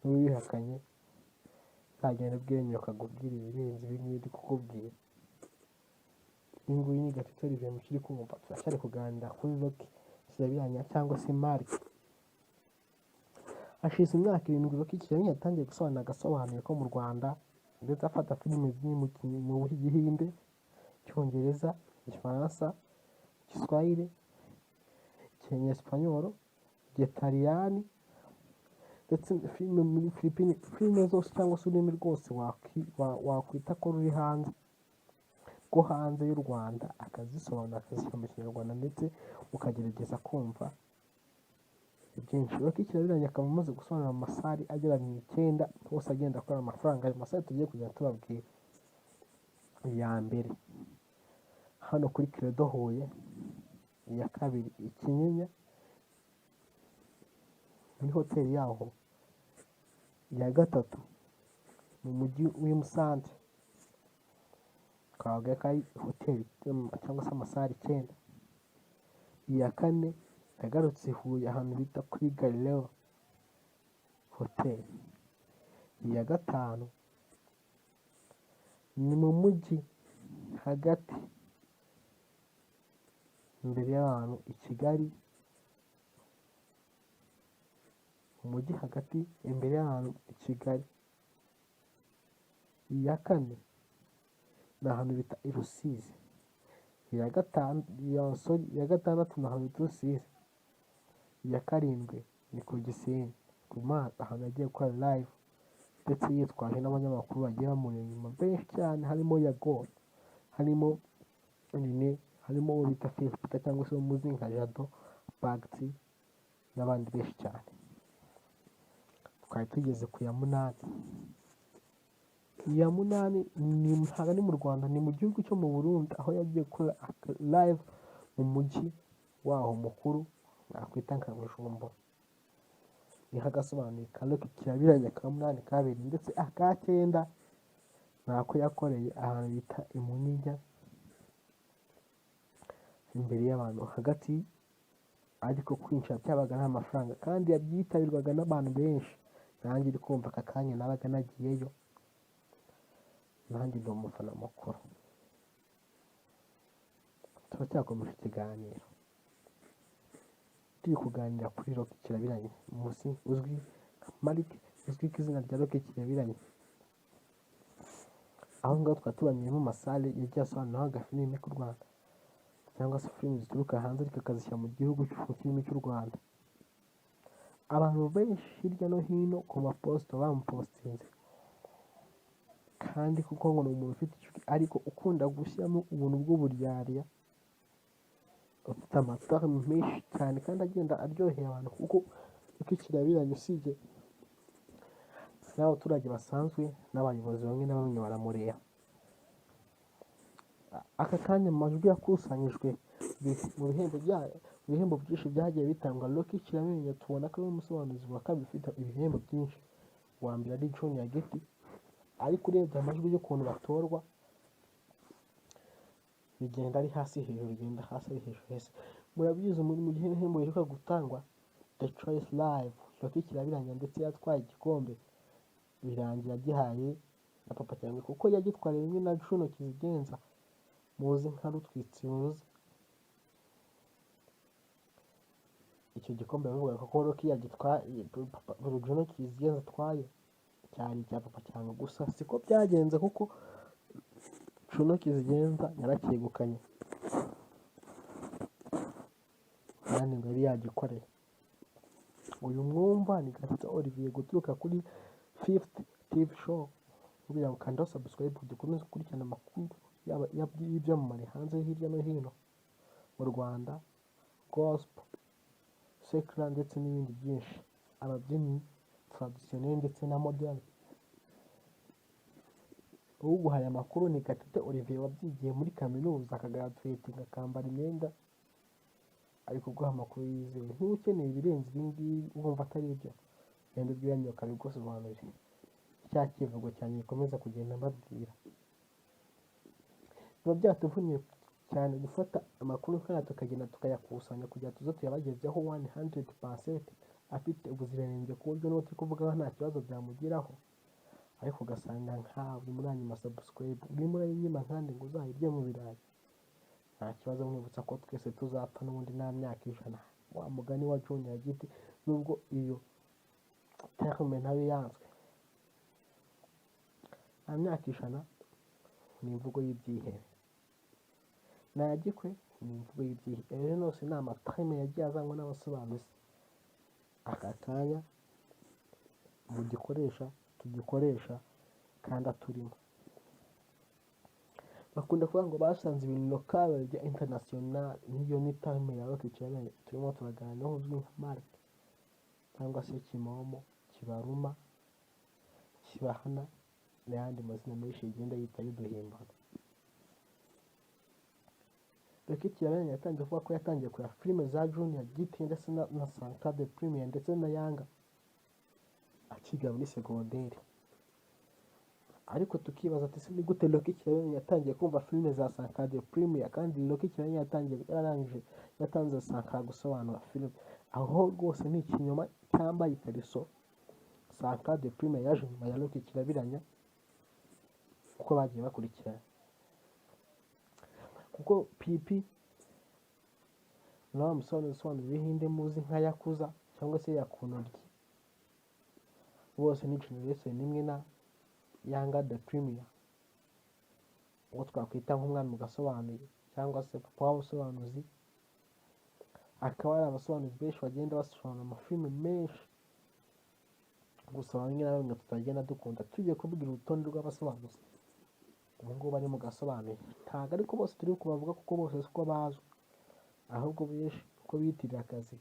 N'ubihakanye nzagenda ubwenge ukakubwira ibirenze ibi ngibi ndi kukubwira. Iyi nguyu ni Negative Review mukiri kumva, turacyari kuganira kuri Rock Kirabiranya cyangwa se Mark. Hashize imyaka 7 Rock Kirabiranya yatangiye gusobanura agasobanuye ko mu Rwanda, ndetse afata filime ziri mu Gihinde, Icyongereza, Igifaransa, Igiswahili, Icyesipanyolo, Igitaliyani, ndetse filime muri Philippines, filime zose cyangwa se ururimi rwose wakwita ko ruri hanze rwo hanze y'u Rwanda, akazisobanura akazishyira mu Kinyarwanda, ndetse ukagerageza kumva byinshi. Rock Kirabiranya akaba amaze gusobanura amasari agera mu 9 hose agenda akora amafaranga. Ayo masari tugiye kugenda tubabwira. Iya mbere hano kuri Credo Huye, iya kabiri Ikinyinya muri hoteli yaho, iya gatatu mu mujyi w'i Musanze kawaga kari hoteli cyangwa se amasari 9, iya kane yagarutse Huye ahantu bita kuri Galileo Hotel, iya gatanu ni mu mujyi hagati imbere y'abantu i Kigali, mu mujyi hagati imbere y'abantu i Kigali. Iya kane ni ahantu bita i Rusizi, iya gatandatu ni ahantu bita Rusizi, iya karindwi ni ku Gisenyi ku mazi ahantu yagiye gukora live, ndetse yitwaje n'abanyamakuru bagiye bamuri inyuma benshi cyane, harimo Yago, harimo Nine, harimo uwo bita Philipita cyangwa se umuzi nka Jado Bagti n'abandi benshi cyane. Twari tugeze ku ya munani. Iya munani ntabwo ari mu Rwanda, ni mu gihugu cyo mu Burundi, aho yagiye gukora live mu mujyi waho mukuru nakwita nka Bujumbura. Niho agasobanuye ka Rock Kirabiranya ka munani kabiri, ndetse aka 9 nako yakoreye ahantu bita i Munyinya imbere y'abantu hagati, ariko kwinjira byabaga nta mafaranga kandi yabyitabirwaga n'abantu benshi. Nanjye uri kumva aka kanya nabaga nagiyeyo. nanjye ndi umufana mukuru. Turacyakomeje ikiganiro, turi kuganira kuri Rock Kirabiranya, umunsi uzwi nka Marike, uzwi ku izina rya Rock Kirabiranya. Aho ngaho twari tubanyuye mu masale yagiye asobanuraho agafilime k'u Rwanda, cyangwa se filime zituruka hanze ariko akazishyira mu gihugu mu kirimi cy'u Rwanda. Abantu benshi hirya no hino ku maposita bamupositinze, kandi kuko ngo ni umuntu ufite ijwi ariko ukunda gushyiramo ubuntu bw'uburyarya, ufite amatara menshi cyane kandi agenda aryoheye abantu, kuko Rock Kirabiranya usibye n'abaturage basanzwe n'abayobozi bamwe na bamwe baramureba. Aka kanya mu majwi yakusanyijwe mu bihembo byinshi byagiye bitangwa, Rock Kirabiranya tubona ko ari umusobanuzi wa kabiri ufite ibihembo byinshi. Uwa mbere ari Junior Giti, ariko urebye amajwi y'ukuntu batorwa bigenda ari hasi hejuru, bigenda hasi ari hejuru hese. Murabizi mu gihe ibihembo biheruka gutangwa The Choice Live, Rock Kirabiranya ndetse yatwaye igikombe birangira gihaye na Papa Cyangwe, kuko yagitwariye rimwe na Juno Kizigenza muzi nka Rutwitsi. Icyo gikombe bavuga ko Rock yagitwaye, Juno Kizigenza atwaye cyari icya Papa Cyangwe, gusa siko byagenze kuko Juno Kizigenza yaracyegukanye kandi ngo yari yagikoreye. Uyu mwumva ni Gatete Olivier guturuka kuri 5th TV show. Kugira ngo kandaho subscribe dukomeze gukurikirana amakuru y'ibyamamare hanze hirya no hino mu Rwanda, gospel, secular ndetse n'ibindi byinshi, ababyinnyi traditionnel ndetse na modern. Uguhaye amakuru ni Gatete Olivier wabyigiye muri kaminuza, akagaraduwetinga akambara imyenda ariko guha amakuru yizewe. Niba ukeneye ibirenze ibi ngibi wumva atari ibyo, genda ubwiranye ukabigusobanurira. Cya kivugo cyane gikomeza kugenda mbabwira, biba byatuvunye cyane gufata amakuru nk'aya tukagenda tukayakusanya kugira tuze tuyabagezeho 100% afite ubuziranenge, ku buryo n'uwo turi kuvugaho nta kibazo byamugiraho. Ariko ugasanga nkawe muri anyuma subscribe urimo urayinyima nkandi ngo uzayirye mu birayi. Nta kibazo, mwibutsa ko twese tuzapfa n'ubundi nta myaka 100. Wa mugani wa Junior Giti, nubwo iyo terme nayo yanzwe, nta myaka 100 ni imvugo y'ibyihebe. Nta Gikwe ni imvugo y'ibyihebe. Rero yose ni amatreme yagiye azanwa n'abasobanuzi. Aka kanya tugikoresha kandi aturimo. Bakunda kuvuga ngo basanze ibintu local bya international, niyo ni terme ya Rock Kirabiranya turimo turaganiraho, uzwi nka Marike cyangwa se Kimomo, Kibaruma, Kibahana n'ayandi mazina menshi yagenda yita y'uduhimbano. Rock Kirabiranya yatangiye kuvuga ko yatangiye kureba filime za Junior Giti ndetse na Sankara The Premier ndetse na Yanga akiga muri segonderi. Ariko tukibaza ati se ni gute Rock Kirabiranya yatangiye kumva filime za Sankara The Premier kandi Rock Kirabiranya yatanze Sankara gusobanura filime? Aho rwose ni ikinyoma cyambaye ikariso. Sankara The Premier yaje nyuma ya Rock Kirabiranya uko bagiye bakurikirana, kuko Pipi nawe musobanura ibihinde muzi nka Yakuza cyangwa se Yakunoryi, bose ni generation imwe na Yanga The Premier, uwo twakwita nk'umwami gasobanuye cyangwa se papa w'abasobanuzi. Akaba ari abasobanuzi benshi bagenda basobanura amafilime menshi, gusa bamwe na bamwe tutagenda dukunda. Tugiye kubwira urutonde rw'abasobanuzi ubu ngubu bari mu gasobanuye, ntabwo ariko bose turi kubavuga kuko bose siko bazwi, ahubwo benshi uko biyitirira akazi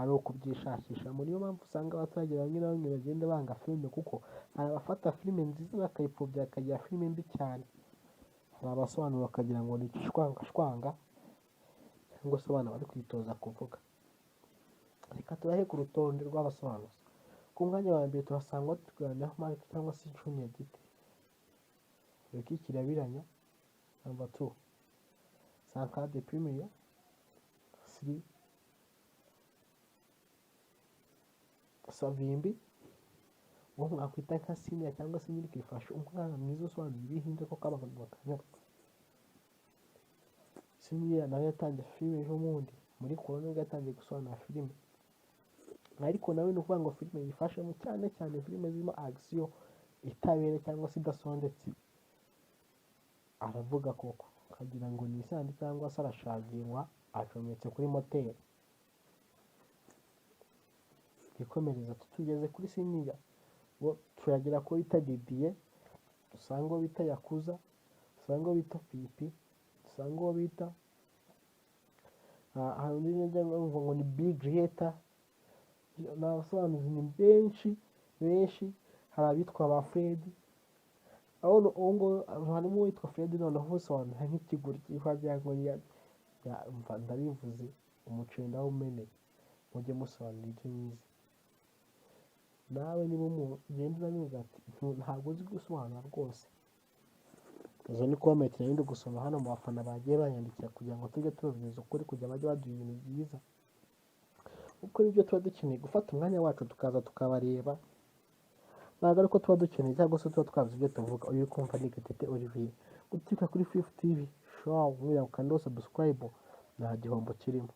ari ukubyishakisha. Niyo mpamvu usanga abaturage bamwe na bamwe bagenda banga filime, kuko hari abafata filime nziza bakayipfobya bakagira filime mbi cyane. Hari abasobanura bakagira ngo ni ishwanga cyangwa se abana bari kwitoza kuvuga. Reka tubahe ku rutonde rw'abasobanuzi. Ku mwanya wa mbere turasanga tuganiraho Marike cyangwa se Junior Giti. Rock Kirabiranya number 2, Sankara The Premier 3, Savimbi uwo mwakwita nka senior cyangwa se nyiri ifasha umwana mwiza usobanura ibihinde ko abantu bakanyurwa. Senior nawe yatangiye filime ejo bundi muri corona ubwo yatangiye gusobanura filime, ariko nawe ni ukuvuga ngo filime yifashemo cyane cyane filime zirimo action itabera cyangwa se idasondetse. Aravuga koko akagira ngo ni isandi cyangwa se arashagirwa acometse kuri moteri. Twikomereza tugeze kuri senior bo turagera ko bita Didier, dusanga uwo bita Yakuza, dusanga uwo bita Pipi, dusanga uwo bita hari undi ngo ni big creator. N'abasobanuzi ni benshi, hari abitwa ba Fred, aho harimo uwitwa Fred noneho usobanura nk'ikiguryi wagira ngo ndabivuze umuceri ndawumeneye, mujye musobanura ibyo mwize. Nawe niba umuntu ugenda uranyuza ati ntabwo uzi gusobanura rwose, izo ni comment nari ndi gusoma hano mu bafana bagiye banyandikira kugira ngo tujye tubabwiza ukuri kugira bajye baduha ibintu byiza, kuko nibyo tuba dukeneye, gufata umwanya wacu tukaza tukabareba. Ntabwo ariko tuba dukeneye cyangwa se tuba twabuze ibyo tuvuga. Uyu kumva ni Gatete Olivier, gutika kuri Fifth TV show mwira ukanda subscribe, nta gihombo kirimo.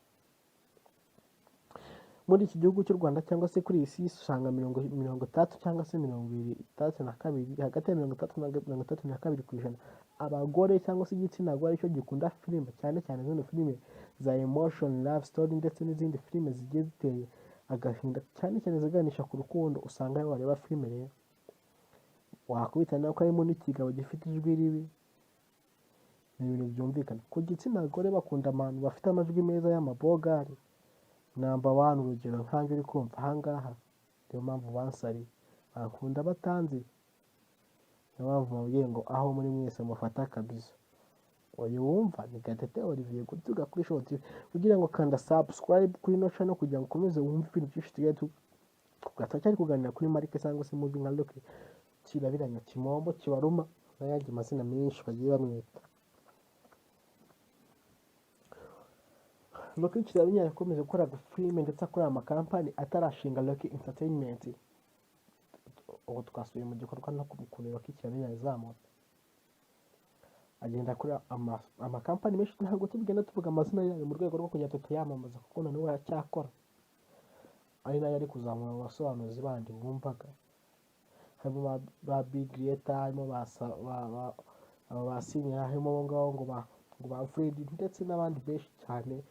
Muri iki gihugu cy'u Rwanda cyangwa se kuri iyi si usanga 30 cyangwa se 32 hagati ya 30 na 32% abagore cyangwa se igitsina gore aricyo gikunda filime, cyane cyane zino filime za emotion, love story ndetse n'izindi filime zigiye ziteye agahinda, cyane cyane ziganisha ku rukundo. Usanga iyo wareba filime rero wakubita nawe ko harimo n'ikigabo gifite ijwi ribi, ni ibintu byumvikana. Ku gitsina gore bakunda abantu bafite amajwi meza y'amabogari number 1, urugero nkanjye uri kumva ahangaha, niyo mpamvu bansari bakunda batanzi, niyo mpamvu babwiye ngo aho muri mwese mufata kabisa. Uyu wumva ni Gatete Olivier, gutuga kuri Show TV kugira ngo kanda subscribe kuri no channel kugira ngo ukomeze wumve ibintu byinshi tugiye tugacyari kuganira kuri Marike cyangwa se movie nka Loki, Kirabiranya, Kimombo, Kibaruma n'ayandi mazina menshi bagiye bamwita. Loki Kirabiranya yakomeje gukora filime ndetse akora amakampani atarashinga Loki Entertainment. Ubu twasubiye mu gikorwa no kumukura Loki Kirabiranya yazamutse, agenda akora amakampani menshi. Ntabwo tugenda tuvuga amazina yayo mu rwego rwo kugira tutayamamaza kuko na n'ubu aracyakora, ari nayo ari kuzamura abasobanuzi bandi bumvaga, harimo ba big creator, harimo ba senior, harimo abo ngabo ngo ba Fred ndetse n'abandi benshi cyane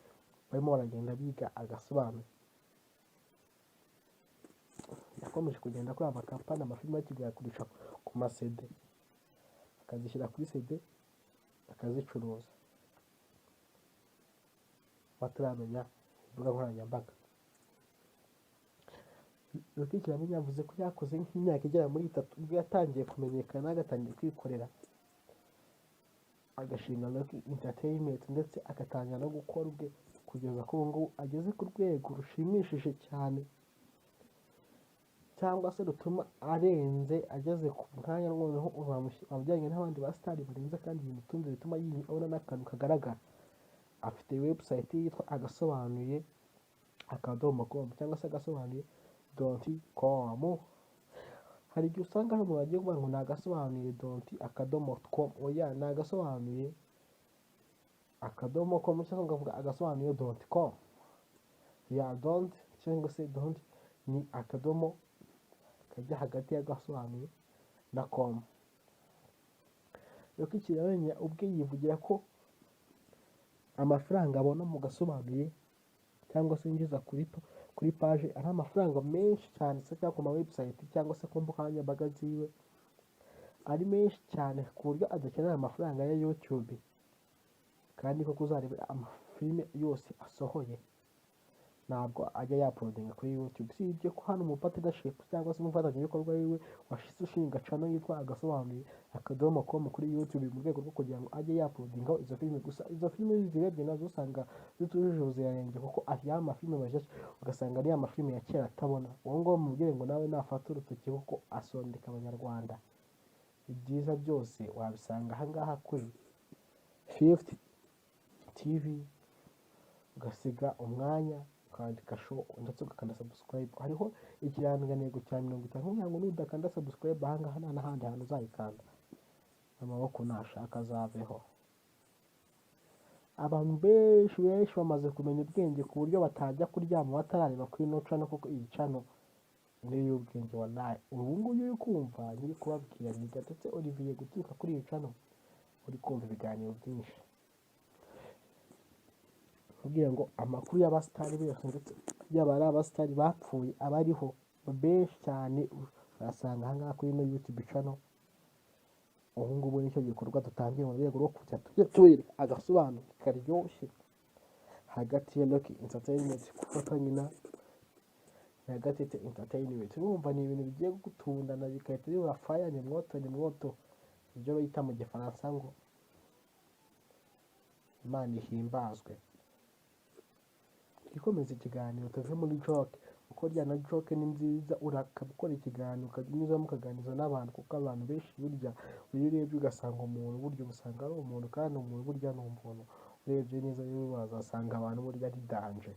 barimo baragenda biga agasobanura. Yakomeje kugenda akora amakampani, amafilime akigera kurisha ku masede, akazishyira kuri CD akazicuruza bataramenya imbuga nkoranyambaga. Loki Kirabiranya yavuze ko yakoze nk'imyaka igera muri 3 ubwo yatangiye kumenyekana, agatangiye kwikorera agashinga Loki Entertainment ndetse agatangira no gukora ubwe, kugeza ko ubu ngubu ageze ku rwego rushimishije cyane, cyangwa se rutuma arenze ageze ku mwanya noneho abajyanye n'abandi ba star barenze, kandi ibintu tundi bituma abona n'akantu kagaragara. Afite website yitwa agasobanuye.com cyangwa se agasobanuye.com. Hari igihe usanga hano bagiye kuvuga ngo ni agasobanuye.com, oya ni agasobanuye.com cyangwa ngavuga agasobanuye.com. ya don't cyangwa se don't ni akadomo kajya hagati y'agasobanuye na com. Loki Kirabiranya ubwe yivugira ko amafaranga abona mu gasobanuye cyangwa se yinjiza kuri page ari amafaranga menshi cyane, se cyangwa ku ma website cyangwa se ku mbuga nkoranyambaga ziwe ari menshi cyane ku buryo adakenera amafaranga ya YouTube, kandi ko kuzareba amafilime yose asohoye ntabwo ajya yaprodinga kuri YouTube. Si ibyo ko hano umupatiraship cyangwa se umufatanyabikorwa wiwe washize ushinga channel yitwa agasobanuye.com kuri YouTube mu rwego rwo kugira ngo ajye yaprodingaho izo filime. Gusa izo filime zirebye nazo usanga zitujuje ubuziranenge kuko ari amafilime mashyashya, ugasanga ari amafilime ya kera atabona. Uwo ngo mubwire ngo nawe nafata urutoki kuko asondeka abanyarwanda. Ibyiza byose wabisanga ahangaha kuri Fifth TV, ugasiga umwanya ukandika show ndetse ugakanda subscribe. Hariho ikirangantego cya 50 kugira ngo nudakanda subscribe ahangaha nta n'ahandi hantu uzayikanda, amaboko nashaka azaveho. Abantu benshi bamaze kumenya ubwenge ku buryo batajya kuryama batarareba kuri ino channel, kuko iyi channel ni y'ubwenge wallahi. Ubu ngubu uri kumva nyiri kubabwira ni Gatete Olivier guturuka kuri iyi channel, uri kumva ibiganiro byinshi kugira ngo amakuru y'abasitari bose ndetse yaba ari abasitari bapfuye abariho benshi cyane urasanga ahangaha kuri ino YouTube channel. Ubu ngubu nicyo gikorwa dutangiye mu rwego rwo kujya tubereka agasobanuro karyoshye hagati ya Rock Entertainment gufatanya na Gatete Entertainment. Urumva ni ibintu bigiye gutundana bigahita biba fire ni mwoto, ibyo bita mu gifaransa ngo Imana ihimbazwe. Ikomeza ikiganiro tuve muri joke, uko rya na joke ni nziza, urakabukora ikiganiro ukanyuzamo ukaganiza n'abantu, kuko abantu benshi burya urebye ugasanga umuntu burya usanga ari umuntu, kandi umuntu burya ni umuntu. Urebye neza rero wazasanga abantu burya ari danje.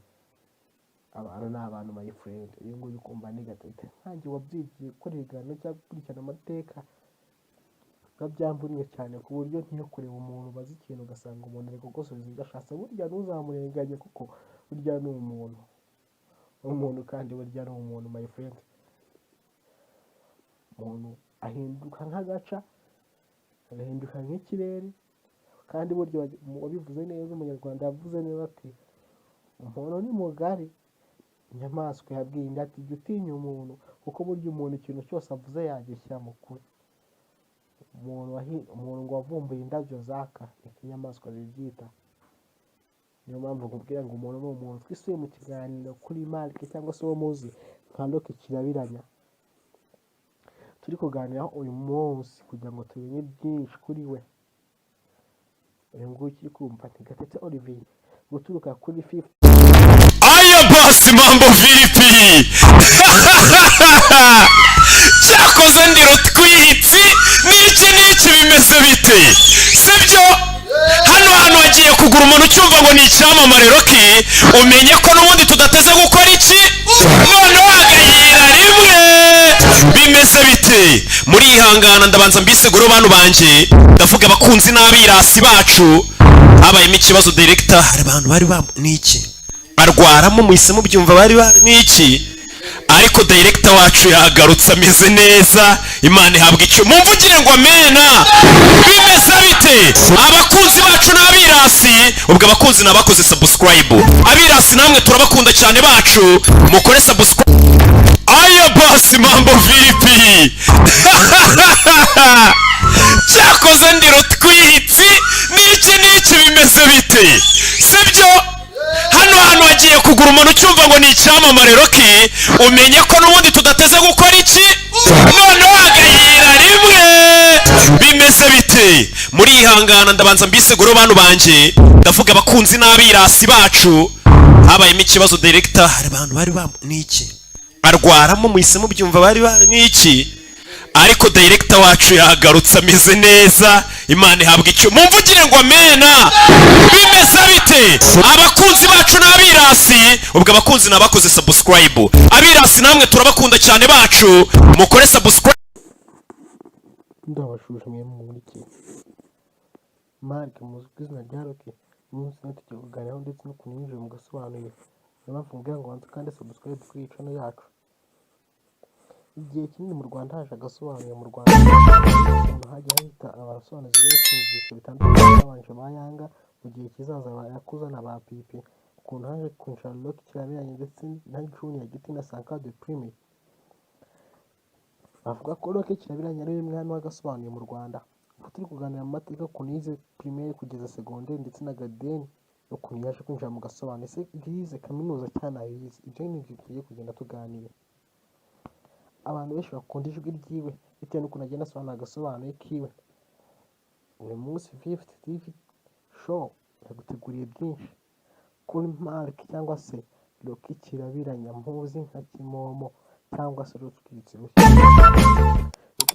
Abantu ni abantu my friend. Iyo nguyu ukumva ni Gatete nkanjye wabyigiye gukora ibiganiro cyangwa gukurikirana amateka, byamvunye cyane ku buryo ntiyo kureba umuntu bazi ikintu ugasanga umuntu ari kugosoza ibyo ashatse, burya ntuzamurenganye kuko burya ni umuntu kandi burya ni umuntu my friend. Umuntu ahinduka nk'agaca, agahinduka nk'ikirere, kandi burya wabivuze neza, umunyarwanda yavuze neza ati umuntu ni mugari, inyamaswa yabwiye indi ati jya utinya umuntu, kuko burya umuntu ikintu cyose avuze yagishyira mu kuri. Umuntu ngo wavumbuye indabyo zaka inyamaswa zibyita. Niyo mpamvu nkubwira ngo umuntu ni umuntu. Twisuye mu kiganiro kuri Mark cyangwa se uwo muzi nka Rock Kirabiranya, turi kuganiraho uyu munsi kugira ngo tumenye byinshi kuri we. Uyu nguyu ukiri kumva ni Gatete Olivier guturuka kuri 50. Aya boss mambo vipi? Cyakoze ndi rutwitsi n'iki bimeze bite? Sibyo? Hano wagiye kugura umuntu ucyumva ngo ni icyamamare Rocky, umenye ko n'ubundi tudateze gukora iki, none wagayira rimwe. Bimeze bite? Muri ihangana ndabanza mbiseguro bantu banje, ndavuga abakunzi n'abirasi bacu. Habayemo ikibazo director, hari abantu bari niki barwaramo muhise mubyumva bari niki, ariko director wacu yagarutse ameze neza. Imana ihabwa icyo mumvugire ngo amena. Bimeze bite abakunzi bacu n'abirasi? Ubwo abakunzi nabakoze subscribe, abirasi namwe turabakunda cyane bacu, mukore subscribe. Aya boss mambo vipi? Cyakoze ndi rutwitsi n'iki bimeze bite? Sibyo? Hano wagiye kugura umuntu ucyumva ngo ni icyamamare Rocky, umenye ko n'ubundi tudateze gukora iki, none wagayira rimwe. Bimeze bite? Muri ihangana ndabanza mbiseguro bantu banje, ndavuga abakunzi n'abirasi bacu. Habayemo ikibazo director, hari abantu bari niki barwaramo muhise mubyumva bari niki, ariko director wacu yagarutse ameze neza. Imana ihabwa icyo mumvugire ngo amena. Bimeze bite abakunzi bacu n'abirasi? Ubwo abakunzi nabakoze subscribe, abirasi namwe turabakunda cyane bacu, mukore subscribe. Ndabashuje muri iki Mark muzwi izina rya Rocky. Umunsi tugiye kuganiraho ndetse no kuninjira mu gasobanuro. Niyo mpamvu mbwira ngo wanze kandi subscribe kuri iyi channel yacu. Igihe kinini mu Rwanda haje agasobanuye mu Rwanda, hajya hita abasobanuzi benshi mu byiciro bitandukanye, babanje ba Yanga, mu gihe kizaza bayakuza na ba Pipi, ukuntu haje kunshara Rock Kirabiranya ndetse na Junior Giti na Sanka de Prime. Bavuga ko Rock Kirabiranya ari umwana w'agasobanuye mu Rwanda. Turi kuganira mu mateka ukuntu yize primaire kugeza secondaire ndetse na garden, ukuntu yaje kwinjira mu gasobanuye, se yize kaminuza cyane ayize. Ibyo ni ibyo tugiye kugenda tuganira. Abantu benshi bakunda ijwi ryiwe bitewe n'ukuntu agenda asobanura agasobanuye kiwe. Uyu munsi 50 TV show yaguteguriye byinshi kuri Mark cyangwa se Rock Kirabiranya, muzi nka Kimomo cyangwa se Rutwitsi. Rock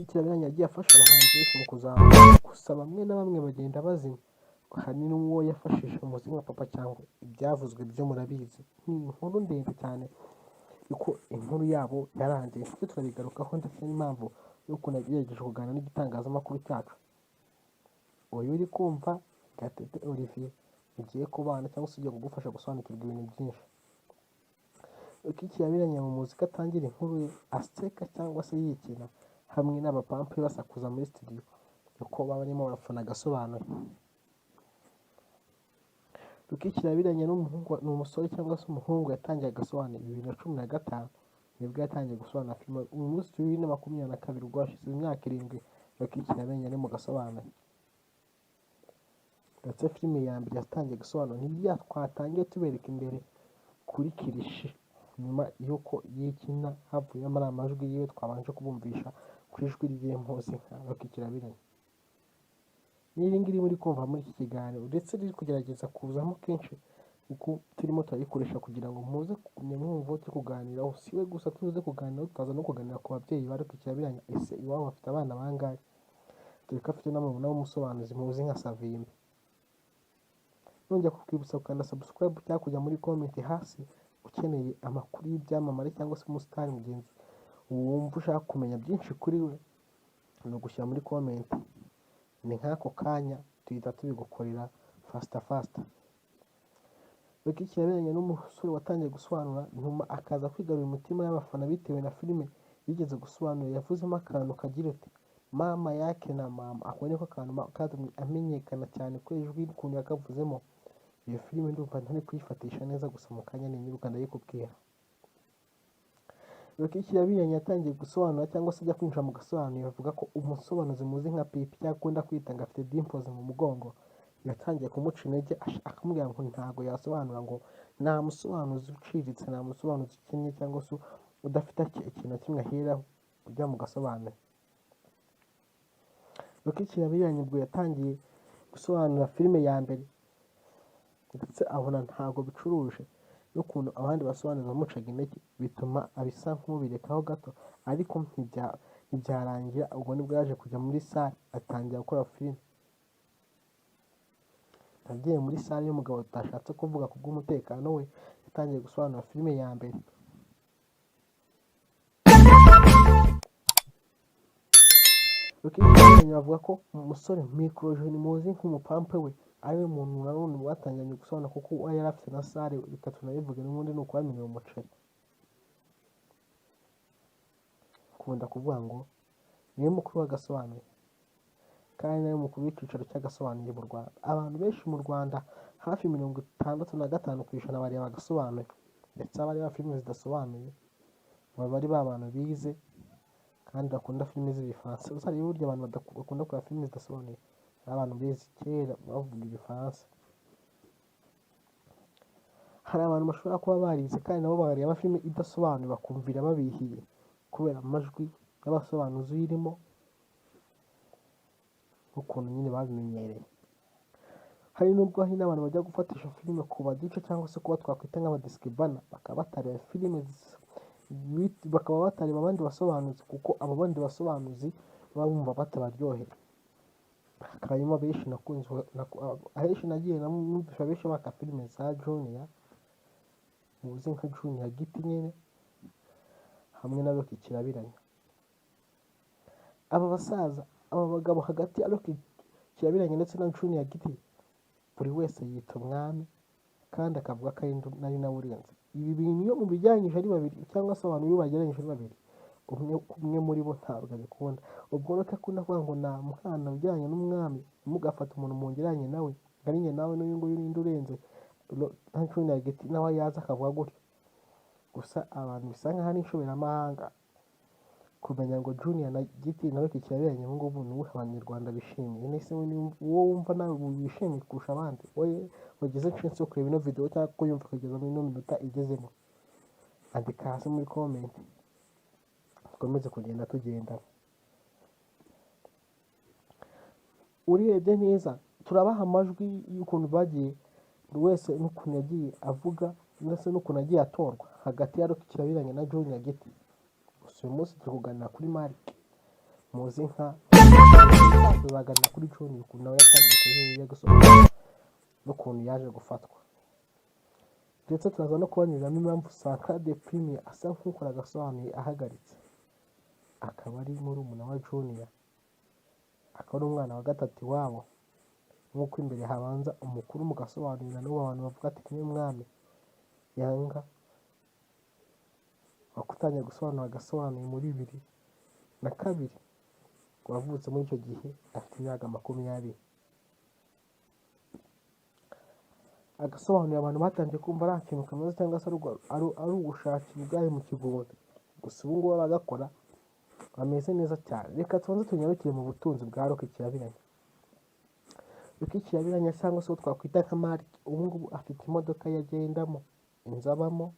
Kirabiranya yagiye afasha abahanzi benshi mu kuzamuka, gusa bamwe na bamwe bagenda bazima hari n'uwo yafashije muzi nka papa cyangwa ibyavuzwe byo murabizi. Ni inkuru ndende cyane yuko inkuru yabo yarangiye, tujye turabigarukaho ndetse n'impamvu y'ukuntu yagerageje kuganira n'igitangazamakuru cyacu. Uyu uri kumva Gatete Olivier ugiye kubana cyangwa se ugiye kugufasha gusobanukirwa ibintu byinshi. Iki kirabiranya mu muzika atangira inkuru ye aseka cyangwa se yikina hamwe n'abapampe basakuza muri studio uko baba barimo barafana agasobanuye. Ruki kirabiranya ni umusore cyangwa se umuhungu yatangiye agasobanura 2015 nibwo yatangiye gusobanura filime. Uyu munsi 2022 ubwo hashize imyaka 7 Ruki kirabiranya ari mu gasobanuro. Ndetse filime ya mbere yatangiye gusobanura n'ibya twatangiye tubereka imbere kuri kirishi, nyuma y'uko yikina havuyemo ari amajwi yiwe twabanje kubumvisha ku ijwi ry'impuzi nka Ruki kirabiranya. N'iri ngiri muri kumva muri iki kiganiro ndetse riri kugerageza kuzamo kenshi kuko turimo turayikoresha kugira ngo muze kumenya mwumva turi kuganiraho. Si we gusa tuze kuganiraho, tutaza no kuganira ku babyeyi ba Ruki kirabiranya. Ese iwabo bafite abana bangahe? Dore ko afite n'amabona w'umusobanuzi muzi nka Savimbi. Nongera kukwibutsa gukanda subscribe cyangwa kujya muri comment hasi ukeneye amakuru y'ibyamamare cyangwa se umusitari mugenzi wumva ushaka kumenya byinshi kuri we, ni ugushyira muri comment. Ni nk'ako kanya tuhita tubigukorera fasta. Ruki kirabiranya n'umusore watangiye gusobanura nyuma akaza kwigarurira umutima y'abafana bitewe na filime yigeze gusobanura. Yavuzemo akantu kagira uti mama yake na mama. Ako niko kantu katumye amenyekana cyane ko ijwi ukuntu yakavuzemo. Iyo filime ndumva ntari kuyifatisha neza, gusa mu kanya ninyiruka ndayikubwira. Ruki kirabiranya yatangiye gusobanura cyangwa se ajya kwinjira mu gasobanuro avuga ko umusobanuzi muzi nka Pipi cyangwa akunda kwita ngo afite dimples mu mugongo yatangiye kumuca intege, akamubwira ngo ntabwo yasobanura, ngo nta musobanuzi uciriritse, nta musobanuzi ukennye cyangwa se udafite ikintu na kimwe aheraho ujya mu gasobanuro. Ruki kirabiranya ubwo yatangiye gusobanura filime ya mbere ndetse abona ntabwo bicuruje n'ukuntu abandi basobanuza bamucaga intege, bituma abisa nk'ubirekaho gato, ariko ntibyarangira. Ubwo nibwo yaje kujya muri sale atangira gukora filime. Yagiye muri sale y'umugabo tutashatse kuvuga ku bw'umutekano we, yatangiye gusobanura filime ya mbere. Ruki kirabiranya bavuga ko umusore Microjeni muzi nk'umupampe we ariwe muntu nanone watangiranye gusobanura kuko yari afite na sale. Reka tunabivuge n'ubundi ni ukubamenyera umuceri. Akunda kuvuga ngo niwe mukuru w'agasobanuye kandi nawe mukuru w'icyicaro cy'agasobanuye mu Rwanda. Abantu benshi mu Rwanda hafi 65% bareba agasobanuye, ndetse abareba filime zidasobanuye baba ari ba bantu bize kandi bakunda filime z'ibifaransa. Uzarebe burya abantu bakunda kureba filime zidasobanuye abantu bize kera bavuga ibifaransa. Hari abantu bashobora kuba barize kandi nabo bareba filime idasobanuye bakumvira babihiye kubera amajwi y'abasobanuzi uyirimo n'ukuntu nyine babimenyereye. Hari n'ubwo hari n'abantu bajya gufatisha filime ku badice cyangwa se kuba twakwita nk'abadiskibana, bakaba batareba filime bakaba batareba abandi basobanuzi kuko abo bandi basobanuzi baba bumva batabaryohera. Hakabamo benshi nakunze ahenshi nagiye namwumvisha benshi baka filime za Junior muzi nka Junior Giti nyine hamwe na Ruki kirabiranya. Aba basaza, aba bagabo hagati ya Ruki kirabiranya ndetse na Junior Giti, buri wese yita umwami kandi akavuga ko ari nawe urenze. Ibi bintu iyo mubijyanyije ari babiri cyangwa se abantu iyo bagereranyije ari babiri, umwe muri bo ntabwo abikunda. Ubwo Ruki akunda kuvuga ngo nta mwana ujyanye n'umwami, mugafata umuntu mungeranye nawe ari njye nawe n'uyu nguyu ninde urenze. Nta Junior Giti nawe yaza akavuga gutyo. Gusa abantu bisa nk'aho ari inshoberamahanga kumenya ngo Junior na Giti na Ruki kirabiranya ubu ngubu ni uwuhe abanyarwanda bishimiye. Nese wowe wumva nawe wishimiye kurusha abandi, wowe wagize chance yo kureba ino video cyangwa kuyumva kugeza muri ino minota igezemo, andika hasi muri comment dukomeze kugenda tugenda. Urebye neza turabaha amajwi y'ukuntu bagiye buri wese n'ukuntu yagiye avuga ndetse n'ukuntu yagiye atorwa hagati ya Ruki kirabiranya na Junior Giti. Gusa uyu munsi turi kuganira kuri Mark muzi nka tuzaganira kuri Junior ukuntu nawe yatangiye kujya gusobanura n'ukuntu yaje gufatwa, ndetse turaza no kuboneramo impamvu Sankara Premier asa nk'ukora agasobanuye ahagaritse, akaba ari murumuna wa Junior, akaba ari umwana wa gatatu iwabo, nk'uko imbere habanza umukuru mu gasobanurira n'ubu abantu bavuga ati kimwe mwami yanga wakutangiye gusobanura agasobanuye muri 2002, wavutse muri icyo gihe afite imyaka 20. Agasobanuye abantu batangiye kumva ari ikintu kamaze cyangwa se ari ugushakira ubwayo mu kigunda, gusa ubu ngubu abagakora bameze neza cyane. Reka tubanze tunyarukire mu butunzi bwa Rock Kirabiranya. Rock Kirabiranya cyangwa se twakwita nka Mark, ubu ngubu afite imodoka yagendamo, inzu abamo,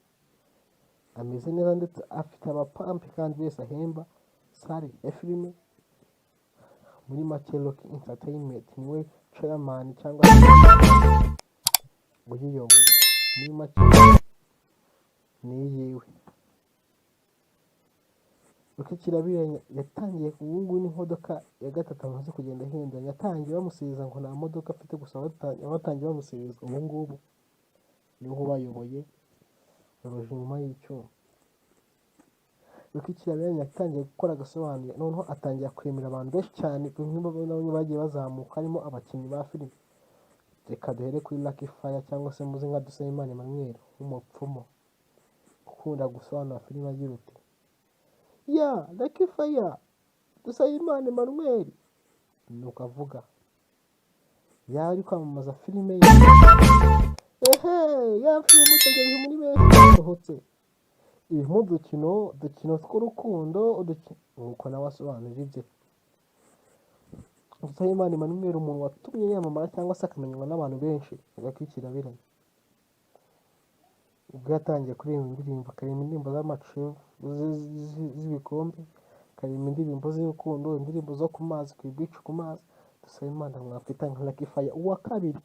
ameze neza ndetse afite abapampe kandi wese ahemba, sale ya filime. Muri make Rock Entertainment niwe chairman cyangwa uyiyoboye, muri make ni yiwe. Rock Kirabiranya yatangiye ubu ngubu n'imodoka ya gatatu amaze kugenda ahinduranya, yatangiye bamusiriza ngo nta modoka afite, gusa batangiye bamusiriza ubu ngubu niho bayoboye baroje inyuma y'icyuma. Rock Kirabiranya yatangiye gukora agasobanuye, noneho atangira kwemera abantu benshi cyane bamwe bagiye bazamuka, harimo abakinnyi ba filime. Reka duhere kuri Lucky Fire cyangwa se muzi nka Dusabimana Emmanuel w'umupfumu ukunda gusobanura filime agira uti ya Lucky Fire Dusabimana Emmanuel, nuko avuga yari kwamamaza filime ye, ya filime utegereje muri benshi yasohotse, irimo udukino tw'urukundo, nuko nawe asobanura ibye. Dusabimana Emmanuel umuntu watumye yamamara cyangwa se akamenywa n'abantu benshi. Rock Kirabiranya ubwo yatangiye kuririmba indirimbo, akaririmba indirimbo z'amacu z'ibikombe, akaririmba indirimbo z'urukundo, indirimbo zo ku mazi, ku beach ku mazi. Dusabimana mwafita nka Lucky Fire. Uwa kabiri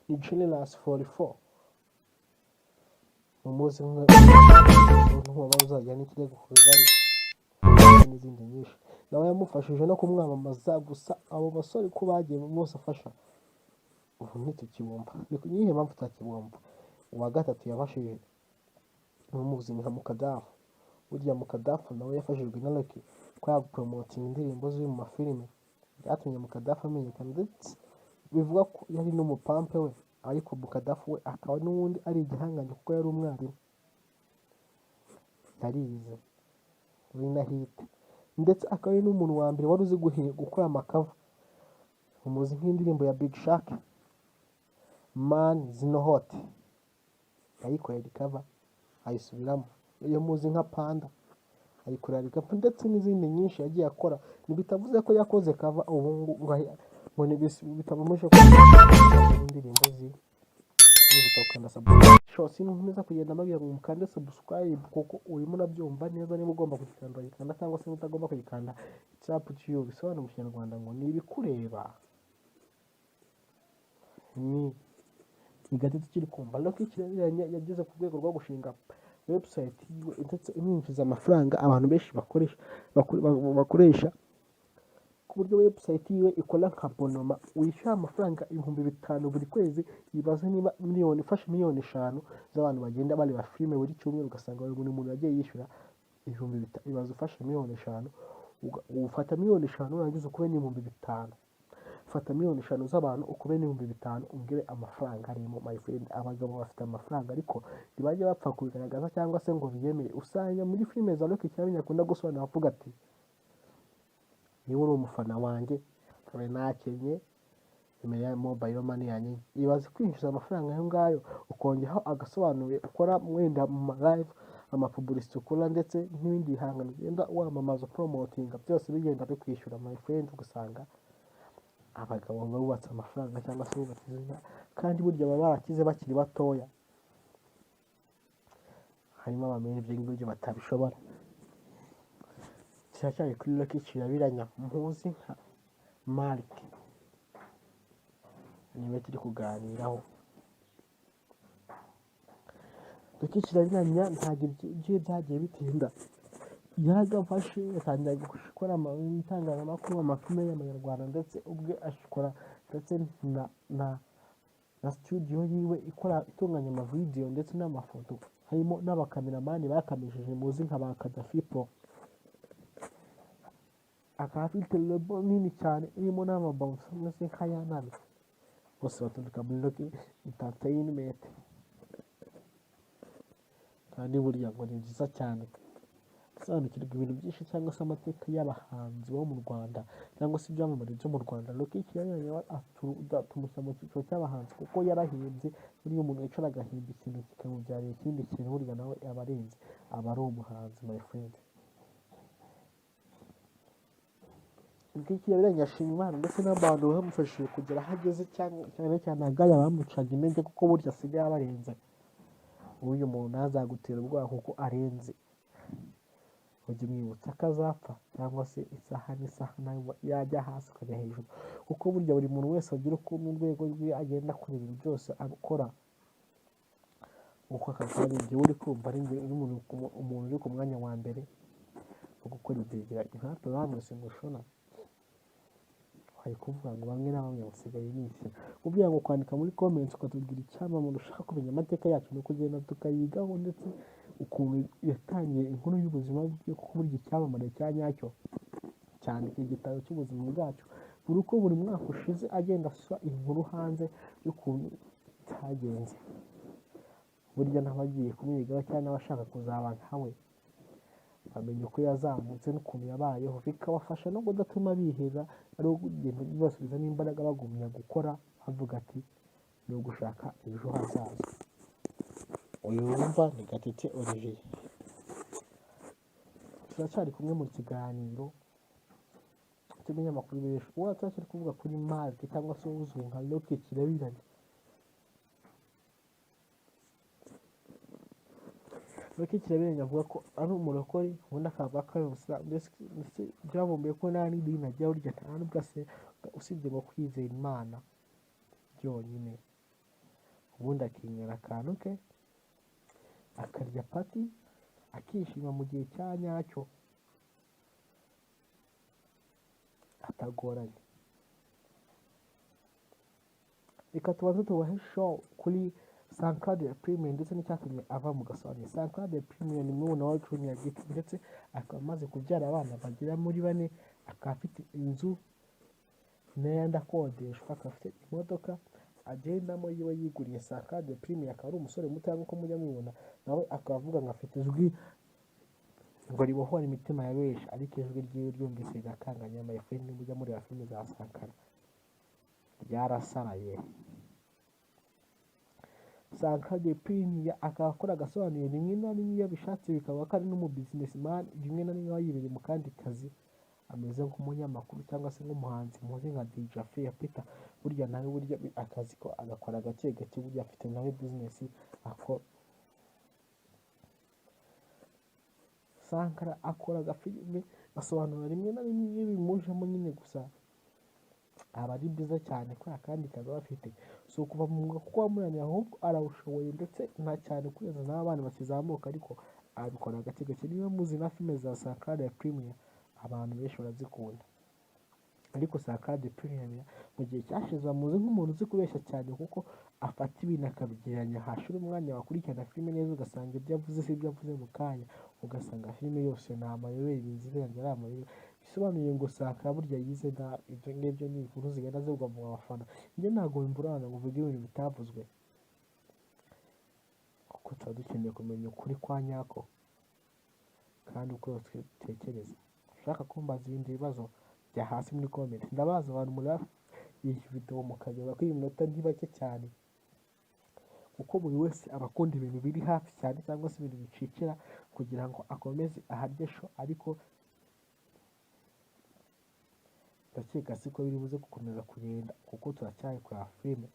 ni Generous 44, umuzi nk'uwaba uzajya n'ikirego ku rugari n'izindi nyinshi, nawe yamufashije no kumwamamaza. Gusa abo basore ko bagiye bose afasha, ubu ntitukibumva. Ni ku yihe mpamvu tutakibumva? Uwa gatatu yabashije n'umuzi nka Mukadafu. Burya Mukadafu nawe yafashijwe na Rock ko yapromotinga indirimbo ziri mu mafilime, byatumye Mukadafu amenyekana, ndetse bivuga ko yari n'umupampe we, ariko Mukadafu we akaba n'ubundi ari igihanganye kuko yari umwarimu, yarize muri na hit, ndetse akaba ari n'umuntu wa mbere wari uzi gukora amakava. Umuzi nk'indirimbo ya Big Shark Man Zino Hot, yayikorera ikava ayisubiramo. Iyo muzi nka Panda ayikorera ikava, ndetse n'izindi nyinshi yagiye akora. Ntibitavuze ko yakoze kava ubu ngo bitabumuje ko indirimbo n'ubutokana subscribe nkomeza kugenda mbabwira ngo mukande subscribe, kuko urimo urabyumva neza. Niba ugomba kugikanda uyikanda, cyangwa se utagomba kugikanda icyapa cy'iyo bisobanura mu Kinyarwanda ngo ni ibikureba. Ni gatatu kiri kumva. Rock Kirabiranya yageze ku rwego rwo gushinga website yiwe, ndetse imwinjiza amafaranga abantu benshi bakoresha, ku buryo website yiwe ikora nka bonoma, wishyura amafaranga 5,000 buri kwezi. Yibaza niba ifashe 5,000 z'abantu bagenda bareba filime buri cyumweru, ugasanga buri muntu yagiye yishyura 5,000. Ibaza ufashe 5,000, ufata 5,000 urangiza ukube 5,000, fata 5,000 z'abantu ukube 5,000, umbwire amafaranga arimo. My friend, abagabo bafite amafaranga ariko ntibajya bapfa kubigaragaza cyangwa se ngo biyemere. Usanga muri filime za Rock Kirabiranya akunda gusobanura avuga ati niba uri umufana wanjye kare nakenye imbere ya mobile money yanjye, ibaze kwinjiza amafaranga ayo ngayo, ukongeraho agasobanuye ukora wenda mu live, amapublicity ukora, ndetse n'ibindi bihangano ugenda wamamaza promotinga, byose bigenda bikwishyura. My friend, ugasanga abagabo bubatse amafaranga cyangwa se bubatse izina, kandi burya baba barakize bakiri batoya. Harimo abamenye ibyo ngibyo batabishobora. Kiracyari kuri Rock Kirabiranya, muzi nka Mark, niwe turi kuganiraho. Rock Kirabiranya ntabwo ibyo byagiye bitinda, yaragafashe yatangira gukora itangazamakuru, amafilime y'Abanyarwanda, ndetse ubwe ashikora ndetse na studio yiwe itunganya amavidewo ndetse n'amafoto, harimo n'abakameramani bakamishije muzi nka ba Kadafi Pro. Akaba afite lebo nini cyane irimo n'amabawusa ameze nk'ayanani, bose baturuka muri Rock Entertainment. Kandi buriya ngo ni nziza cyane gusobanukirwa ibintu byinshi cyangwa se amateka y'abahanzi bo mu Rwanda cyangwa se ibyamamare byo mu Rwanda. Rock tumushyira mu cyiciro cy'abahanzi kuko yarahimbye. Buriya umuntu yicara agahimba ikintu kikamubyarira ikindi kintu, burya nawe aba arenze, aba ari umuhanzi my friend. Rock yashimye Imana ndetse n'abantu bamufashije kugera aho ageze, cyane cyane agaya bamucaga intege kuko burya asigaye abarenze. Uyu muntu ntazagutera ubwoba kuko arenze. Ujye mwibutsa ko azapfa cyangwa se isaha n'isaha nawe yajya hasi akajya hejuru, kuko burya buri muntu wese agira uko mu rwego rwe agenda akora ibintu byose akora. Uko akakanya igihe uri kumva ari umuntu uri ku mwanya wa mbere wo gukora ibyegeranyo, nkatwe bamwe singushona hari kuvuga ngo bamwe na bamwe basigaye bishyira. Kuvuga ngo kwandika muri comments ukatubwira icyamamare ushaka kumenya amateka yacu, ni ukugenda tukayigaho ndetse ukuntu yatangiye inkuru y'ubuzima bwe, kuko burya icyamamare cya nyacyo cyandika igitabo cy'ubuzima bwacu. Buri uko buri mwaka ushize agenda asa inkuru hanze y'ukuntu cyagenze. Burya n'abagiye kumwigaho cyangwa n'abashaka kuzaba nkawe bamenya uko yazamutse n'ukuntu yabayeho, bikabafasha no kudatuma biheza, ari ugenda bibasubiza n'imbaraga bagumya gukora bavuga ati ni ugushaka ejo hazaza. Uyu wumva ni Gatete Olivier. Turacyari kumwe mu kiganiro cy'umunyamakuru benshi, uwo turacyari kuvuga kuri Mark cyangwa se uzwi nka Rock Kirabiranya. Rock Kirabiranya avuga ko ari umurokore, ubundi akavuga ko ari umusilamu, ndetse byavumbuye ko nta n'idini agira, burya nta n'ubwo asenga usibye ngo kwizera Imana byonyine. Ubundi akinywera akantu ke, akarya pati, akishima mu gihe cya nyacyo atagoranye. Reka tubanze tubahe show kuri Sankara Premium ndetse n'icyatumye ava mu gasobanuro. Sankara Premium ni murumuna wa Junior Giti ndetse akaba amaze kubyara abana bagera muri 4, akaba afite inzu n'ayandi akodeshwa, akaba afite imodoka agendamo yiwe yiguriye. Sankara Premium akaba ari umusore muto nk'uko mujya mubibona, nawe akaba avuga ngo afite ijwi ngo ribohora imitima ya benshi, ariko ijwi ryiwe ryumvise rigakanganya my friend. Mujya mureba filime za Sankara ryarasaraye. Sankara Premium akaba akora agasobanuye rimwe na rimwe iyo bishatse bikaba ko ari n'umu businessman, rimwe na rimwe yibereye mu kandi kazi ameze nk'umunyamakuru cyangwa se nk'umuhanzi muzi nka DJ Fair Peter. Burya nawe burya akazi ko agakora gake gake, burya afite nawe business akora. Sankara akora agafilime gasobanura rimwe na rimwe iyo bimujemo nyine, gusa aba ari byiza cyane kubera kandi kazi bafite si ukuva mu mwuga kuko wamuraniye, ahubwo arawushoboye ndetse nta cyane kugeza n'abana bakizamuka, ariko abikora gake gake. Niba muzi na filime za Sankara Premium abantu benshi barazikunda, ariko Sankara Premium mu gihe cyashize bamuzi nk'umuntu uzi kubeshya cyane, kuko afata ibintu akabigereranya, hashira umwanya wakurikirana filime neza ugasanga ibyo avuze si ibyo avuze mu kanya, ugasanga filime yose ni amayobera, ibintu birangira ari amayobera. Bisobanuye ngo Sankara burya yize nabi. Ibyo ngibyo ni inkuru zigenda zivugwa mu bafana. Njye ntabwo mburana ngo uvuge ibintu bitavuzwe, kuko tuba dukeneye kumenya ukuri kwa nyako kandi uko dutekereza. Ushaka kumbaza ibindi bibazo jya hasi muri comment. Ndabaza abantu muri iyi video mukagera ko iyi minota ndi bake cyane, kuko buri wese aba akunda ibintu biri hafi cyane cyangwa se ibintu bicikira kugira ngo akomeze aharye show, ariko ndakeka siko biri buze gukomeza kugenda, kuko turacyari kureba filime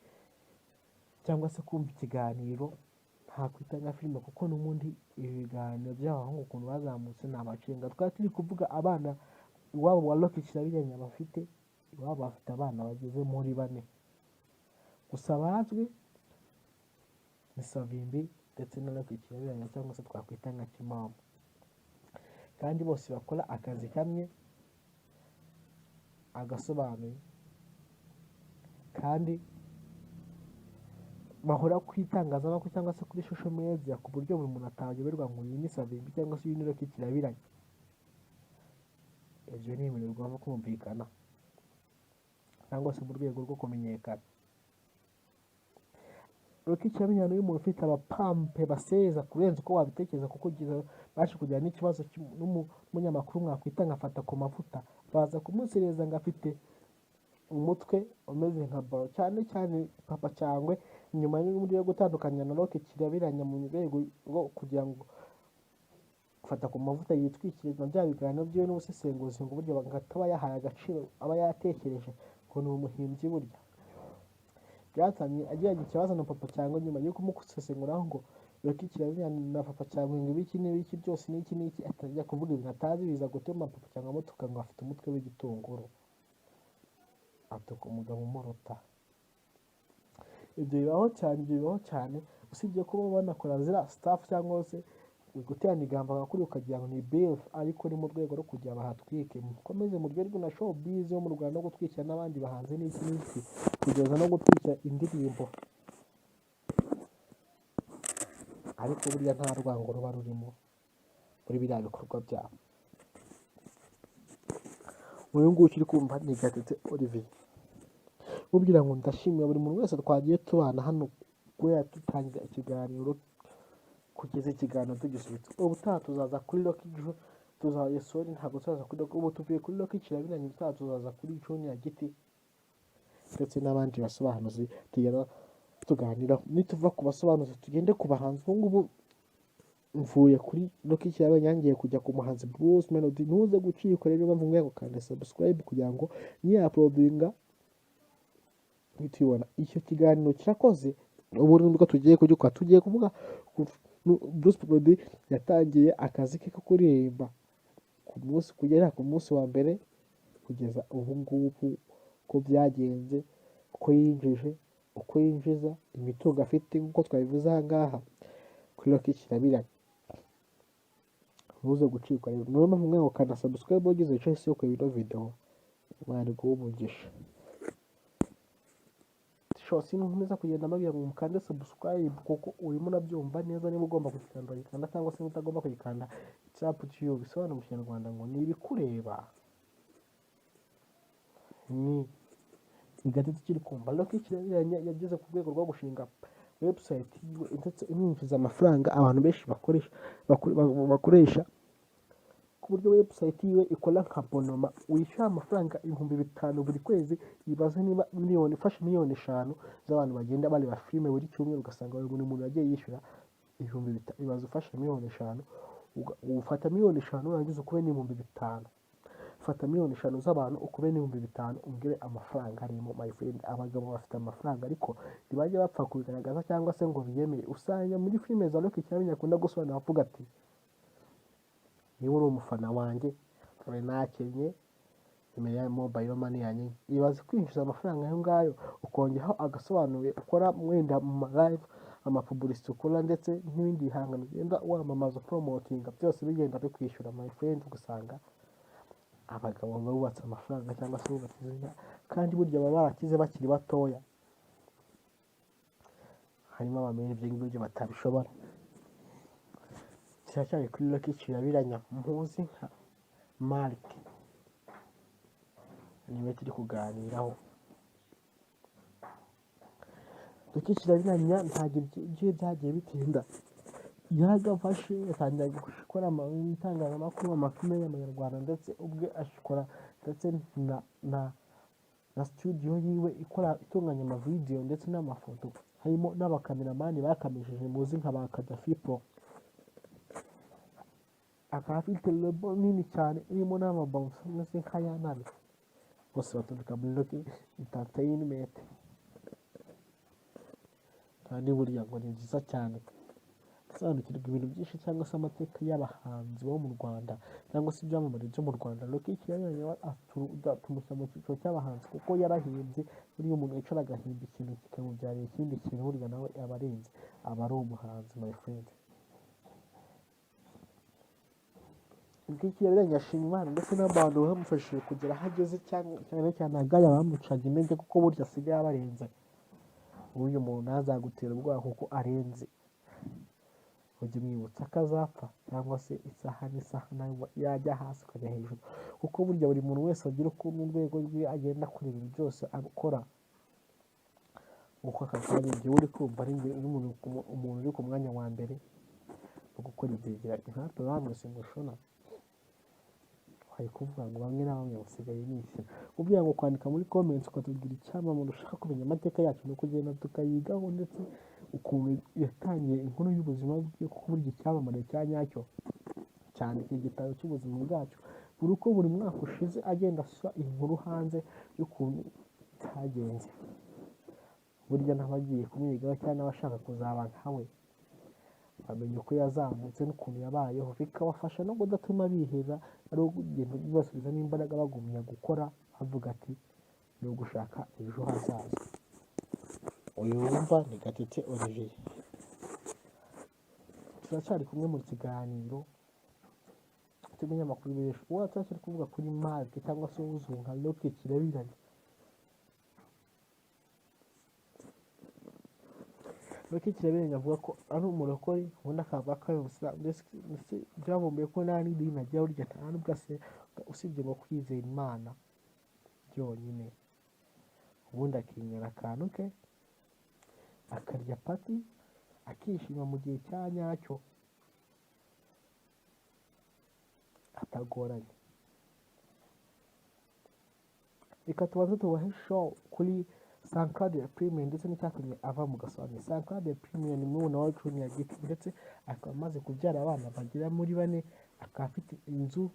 cyangwa se kumva ikiganiro, nta kwita nka filime, kuko n'ubundi ibi biganiro by'abahungu ukuntu bazamutse ni amacenga. Twari turi kuvuga abana iwabo wa Rock Kirabiranya bafite, iwabo bafite abana bageze muri 4, gusa bazwi ni Savimbi ndetse na Rock Kirabiranya cyangwa se twakwita nka Kimama, kandi bose bakora akazi kamwe agasobanuye, kandi bahora ku itangazamakuru cyangwa se kuri social media ku buryo buri muntu atayoberwa ngo uyu ni Savimbi cyangwa se uyu ni Rocky Kirabiranya. Ibyo ni ibintu bigomba kumvikana cyangwa se mu rwego rwo kumenyekana. Rocky Kirabiranya ni umuntu ufite abapampe baseza kurenza uko wabitekereza, kuko baje kugira n'ikibazo n'umunyamakuru mwakwita ngafata ku mavuta, baza kumusereza ngo afite umutwe umeze nka baro, cyane cyane Papa Cyangwe nyuma y'uburyo yo gutandukanya na Rocky Kirabiranya mu rwego rwo kugira ngo fata ku mavuta yitwikire na bya biganiro byiwe n'ubusesenguzi ngo buryo aba yahaye agaciro aba yatekereje ngo ni umuhimbyi burya. Byatumye agiranye ikibazo na Papa Cyangwe nyuma yo kumusesenguraho ngo Rocky Kirabiranya na Papa Cyangwe ngo ibiki n'ibiki byose n'iki n'iki, atajya kuvuga ibintu atazi, biza gutuma Papa Cyangwe amutuka ngo afite umutwe w'igitunguru, atuka umugabo umuruta. Ibyo bibaho cyane usibye kuba banakora zira staff cyangwa se guterana igamba agakuri ukagira ngo ni beef, ariko ni mu rwego rwo kugira bahatwike, mukomeze muryoherwe na showbiz yo mu Rwanda no gutwikira n'abandi bahanzi n'iki n'iki, kugeza no gutwikira indirimbo, ariko burya nta rwango ruba rurimo muri biriya bikorwa byabo. Uyu nguyu uri kumva ni Gatete Olivier, mubwira ngo ndashimira buri muntu wese twagiye tubana hano kubera dutangira ikiganiro kugeza ikiganiro tugisubitse. Ubutaha tuzaza kuri Rocky ntabwo tuzaza kuri Rocky, ubu tuvuye kuri Rocky Kirabiranya, ubutaha tuzaza kuri Junior Giti ndetse n'abandi basobanuzi tugenda tuganiraho. Nituva ku basobanuzi tugende ku bahanzi. Ubu ngubu mvuye kuri Rocky Kirabiranya ngiye kujya ku muhanzi Bruce Melody. Ntuze gucika rero, mpamvu mwe gukanda subscribe kugira ngo niya-uploadinga tubona icyo kiganiro kirakoze. Ubu nibwo tugiye kugikora, tugiye kuvuga Bruce Melody yatangiye akazi ke ko kuririmba kugera ku munsi wa mbere kugeza ubu ngubu, uko byagenze, uko yinjije, uko yinjiza, imitungo afite nk'uko twabivuze aha ngaha kuri Rocky Kirabiranya. Ntuze gucikwa rero, niyo mpamvu mwe gukanda subscribe wagize icyo yo kureba video, mwari guhumugisha shose nkomeza kugenda mbabwira ngo mukande subscribe, kuko urimo urabyumva neza. Niba ugomba kuyikanda cyangwa se utagomba kuyikanda, it's up to you. Bisobanura mu Kinyarwanda ngo ni ibikureba. Ni Gatete kiri kumva. Rocky Kirabiranya yageze ku rwego rwo gushinga website ndetse imwinjiza amafaranga abantu benshi bakoresha, ku buryo website yiwe ikora nka bonoma, wishyura amafaranga 5,000 buri kwezi. Ibaze niba ifashe miliyoni 5 z'abantu bagenda bareba filime buri cyumweru, ugasanga buri muntu yagiye yishyura 5,000. Ibaze ufashe miliyoni 5, ufata miliyoni 5 urangiza ukube n'5,000, fata miliyoni 5 z'abantu ukube n'5,000, umbwire amafaranga arimo. My friend, abagabo bafite amafaranga ariko ntibajya bapfa kubigaragaza cyangwa se ngo biyemere. Usanga muri filime za Rocky Kirabiranya akunda gusobanura avuga ati, niba uri umufana wanjye dore nakenye imbere ya mobile money yanjye. Ibaze kwinjiza amafaranga ayo ngayo, ukongeraho agasobanuye ukora mwenda mu live, amapublicity ukora ndetse n'ibindi bihangano ugenda wamamaza promoting, byose bigenda bikwishyura. My friend, ugasanga abagabo bubatse amafaranga cyangwa se bubatse izina, kandi burya baba barakize bakiri batoya. Harimo abamenye ibyo ngibyo batabishobora. Kiracyari kuri Rocky Kirabiranya, muzi nka Mark, niwe turi kuganiraho. Rocky Kirabiranya ntabwo ibyo byagiye bitinda, yaragafashe yatangira gukora itangazamakuru, amafilime y'Abanyarwanda, ndetse ubwe ashikora ndetse na studio yiwe itunganya amavideo ndetse n'amafoto, harimo n'abakameramani bakamishije muzi nka ba Kadafi Pro. Akaba afite lebo nini cyane irimo n'amabonso ndetse nk'ayanane, bose baturuka muri Rocky Entertainment. Kandi burya ngo ni nziza cyane gusobanukirwa ibintu byinshi cyangwa se amateka y'abahanzi bo mu Rwanda cyangwa se ibyamamare byo mu Rwanda. Rocky Kirabiranya tumushyira mu cyiciro cy'abahanzi kuko yarahimbye. Buriya umuntu yicara agahimba ikintu kikamubyarira ikindi kintu, burya nawe aba arenze, aba ari umuhanzi. My friend, Rocky Kirabiranya ashima Imana ndetse n'abantu bamufashije kugera aho ageze, cyane cyane agaya bamucaga intege kuko burya asigaye abarenze. uyu muntu ntazagutera ubwoba kuko arenze, ujye umwibutsa ko azapfa cyangwa se isaha n'isaha nawe yajya hasi ukajya hejuru, kuko burya buri muntu wese agira ukuntu urwego rwe agenda akora ibintu byose akora, kuko aka kanya igihe uri kumva ari umuntu uri ku mwanya wa mbere wo gukora ibyegeranyo, nkatwe bamwe singushona hari kuvuga ngo bamwe na bamwe basigaye bishyira, kugira ngo kwandika muri comments ukatubwira icyamamare ushaka kumenya amateka yacu no kugenda tukayigaho, ndetse ukuntu yatangiye inkuru y'ubuzima bwe, kuko burya icyamamare cya nyacyo cyandika igitabo cy'ubuzima bwacu, buri uko buri mwaka ushize agenda ashyira inkuru hanze y'ukuntu cyagenze, burya n'abagiye kumwigaho cyangwa n'abashaka kuzaba nkawe bamenya uko yazamutse n'ukuntu yabayeho, bikabafasha no kudatuma biheza, ari ugenda bibasubizamo imbaraga bagumya gukora bavuga ati ni ugushaka ejo hazaza. Uyu wumva ni Gatete Olivier, turacyari kumwe mu kiganiro tumenya amakuru benshi, uwo turacyari kuvuga kuri Mark cyangwa se uzwi nka Rock Kirabiranya. Rock Kirabiranya avuga ko ari umurokore, ubundi akavuga ko ari Umusiramu, ndetse byavumbuye ko nta n'idini agira, burya nta n'ubwo asenga usibye ngo kwizera Imana byonyine, ubundi akinywera akantu ke akarya pati akishima mu gihe cya nyacyo atagoranye. Reka tubanze tubahe show kuri Sankara Premier ndetse n'icyatumye ava mu gasobanuro. Sankara Premier ni murumuna wa Junior Giti, ndetse akaba amaze kubyara abana bagera muri 4, akaba afite inzu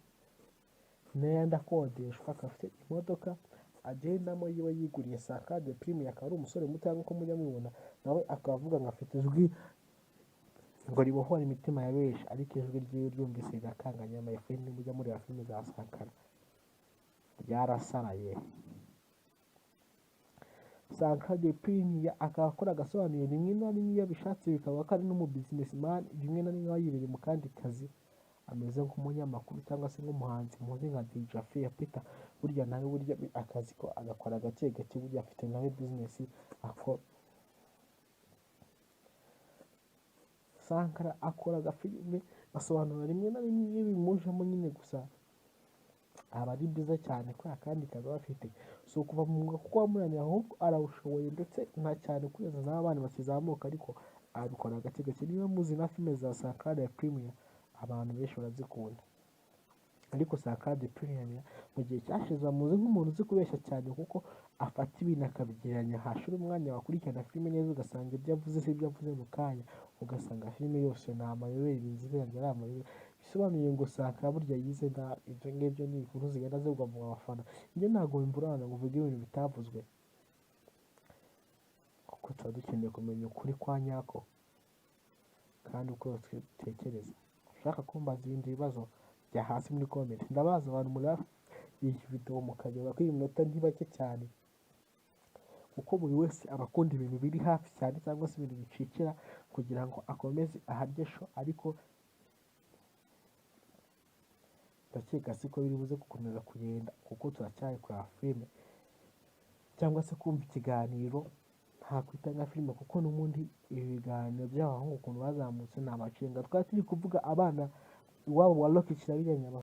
n'ayandi akodeshwa, akaba afite imodoka agendamo yiwe yiguriye. Sankara Premier akaba ari umusore muto nk'uko mujya mubibona, nawe akaba avuga ngo afite ijwi ngo ribohora imitima ya benshi, ariko ijwi ryiwe ryumvise rigakanganya amayefeni. Mujya mureba filime za Sankara ryarasaraye. Sankara Premier akaba akora agasobanuye rimwe na rimwe iyo bishatse, bikaba ko ari n'umu businessman, rimwe na rimwe yibereye mu kandi kazi ameze nk'umunyamakuru cyangwa se nk'umuhanzi muzi nka DJ Feya Peter, burya nawe burya akazi ko agakora gake gake, burya afite nawe business akora. Sankara akora agafilime asobanura rimwe na rimwe iyo bimujemo nyine, gusa aba ari byiza cyane kubera kandi kazi bafite, si ukuva mu mwuga kuko wamunaniye, ahubwo arawushoboye, ndetse nta cyane kugeza n'abana bakizamuka, ariko abikora gake gake. Niba muzi na filime za Sankara Premier abantu benshi barazikunda, ariko Sankara Premier mu gihe cyashize bamuzi nk'umuntu uzi kubeshya cyane, kuko afata ibintu akabigereranya, hashira umwanya wakurikirana filime neza ugasanga ibyo avuze si ibyo avuze mu kanya, ugasanga filime yose ni amayobera, ibintu birangira ari amayobera. Bisobanuye ngo Sankara burya yize nabi. Ibyo ngibyo ni inkuru zigenda zivugwa mu bafana, ibyo ntabwo bimburana ngo uvuge ibintu bitavuzwe, kuko tuba dukeneye kumenya ukuri kwa nyako kandi uko dutekereza. Ushaka kumbaza ibindi bibazo jya hasi muri comment, ndabaza abantu muri iyi video mukagera ko iyi minota ni bake cyane, kuko buri wese aba akunda ibintu biri hafi cyane cyangwa se ibintu bicikira kugira ngo akomeze aharye show, ariko ndakeka siko biri buze gukomeza kugenda, kuko turacyari kureba filime cyangwa se kumva ikiganiro, nta kwita nka filime, kuko n'ubundi ibi biganiro by'abahungu ukuntu bazamutse ni amacenga. Twari turi kuvuga abana iwabo wa Rock Kirabiranya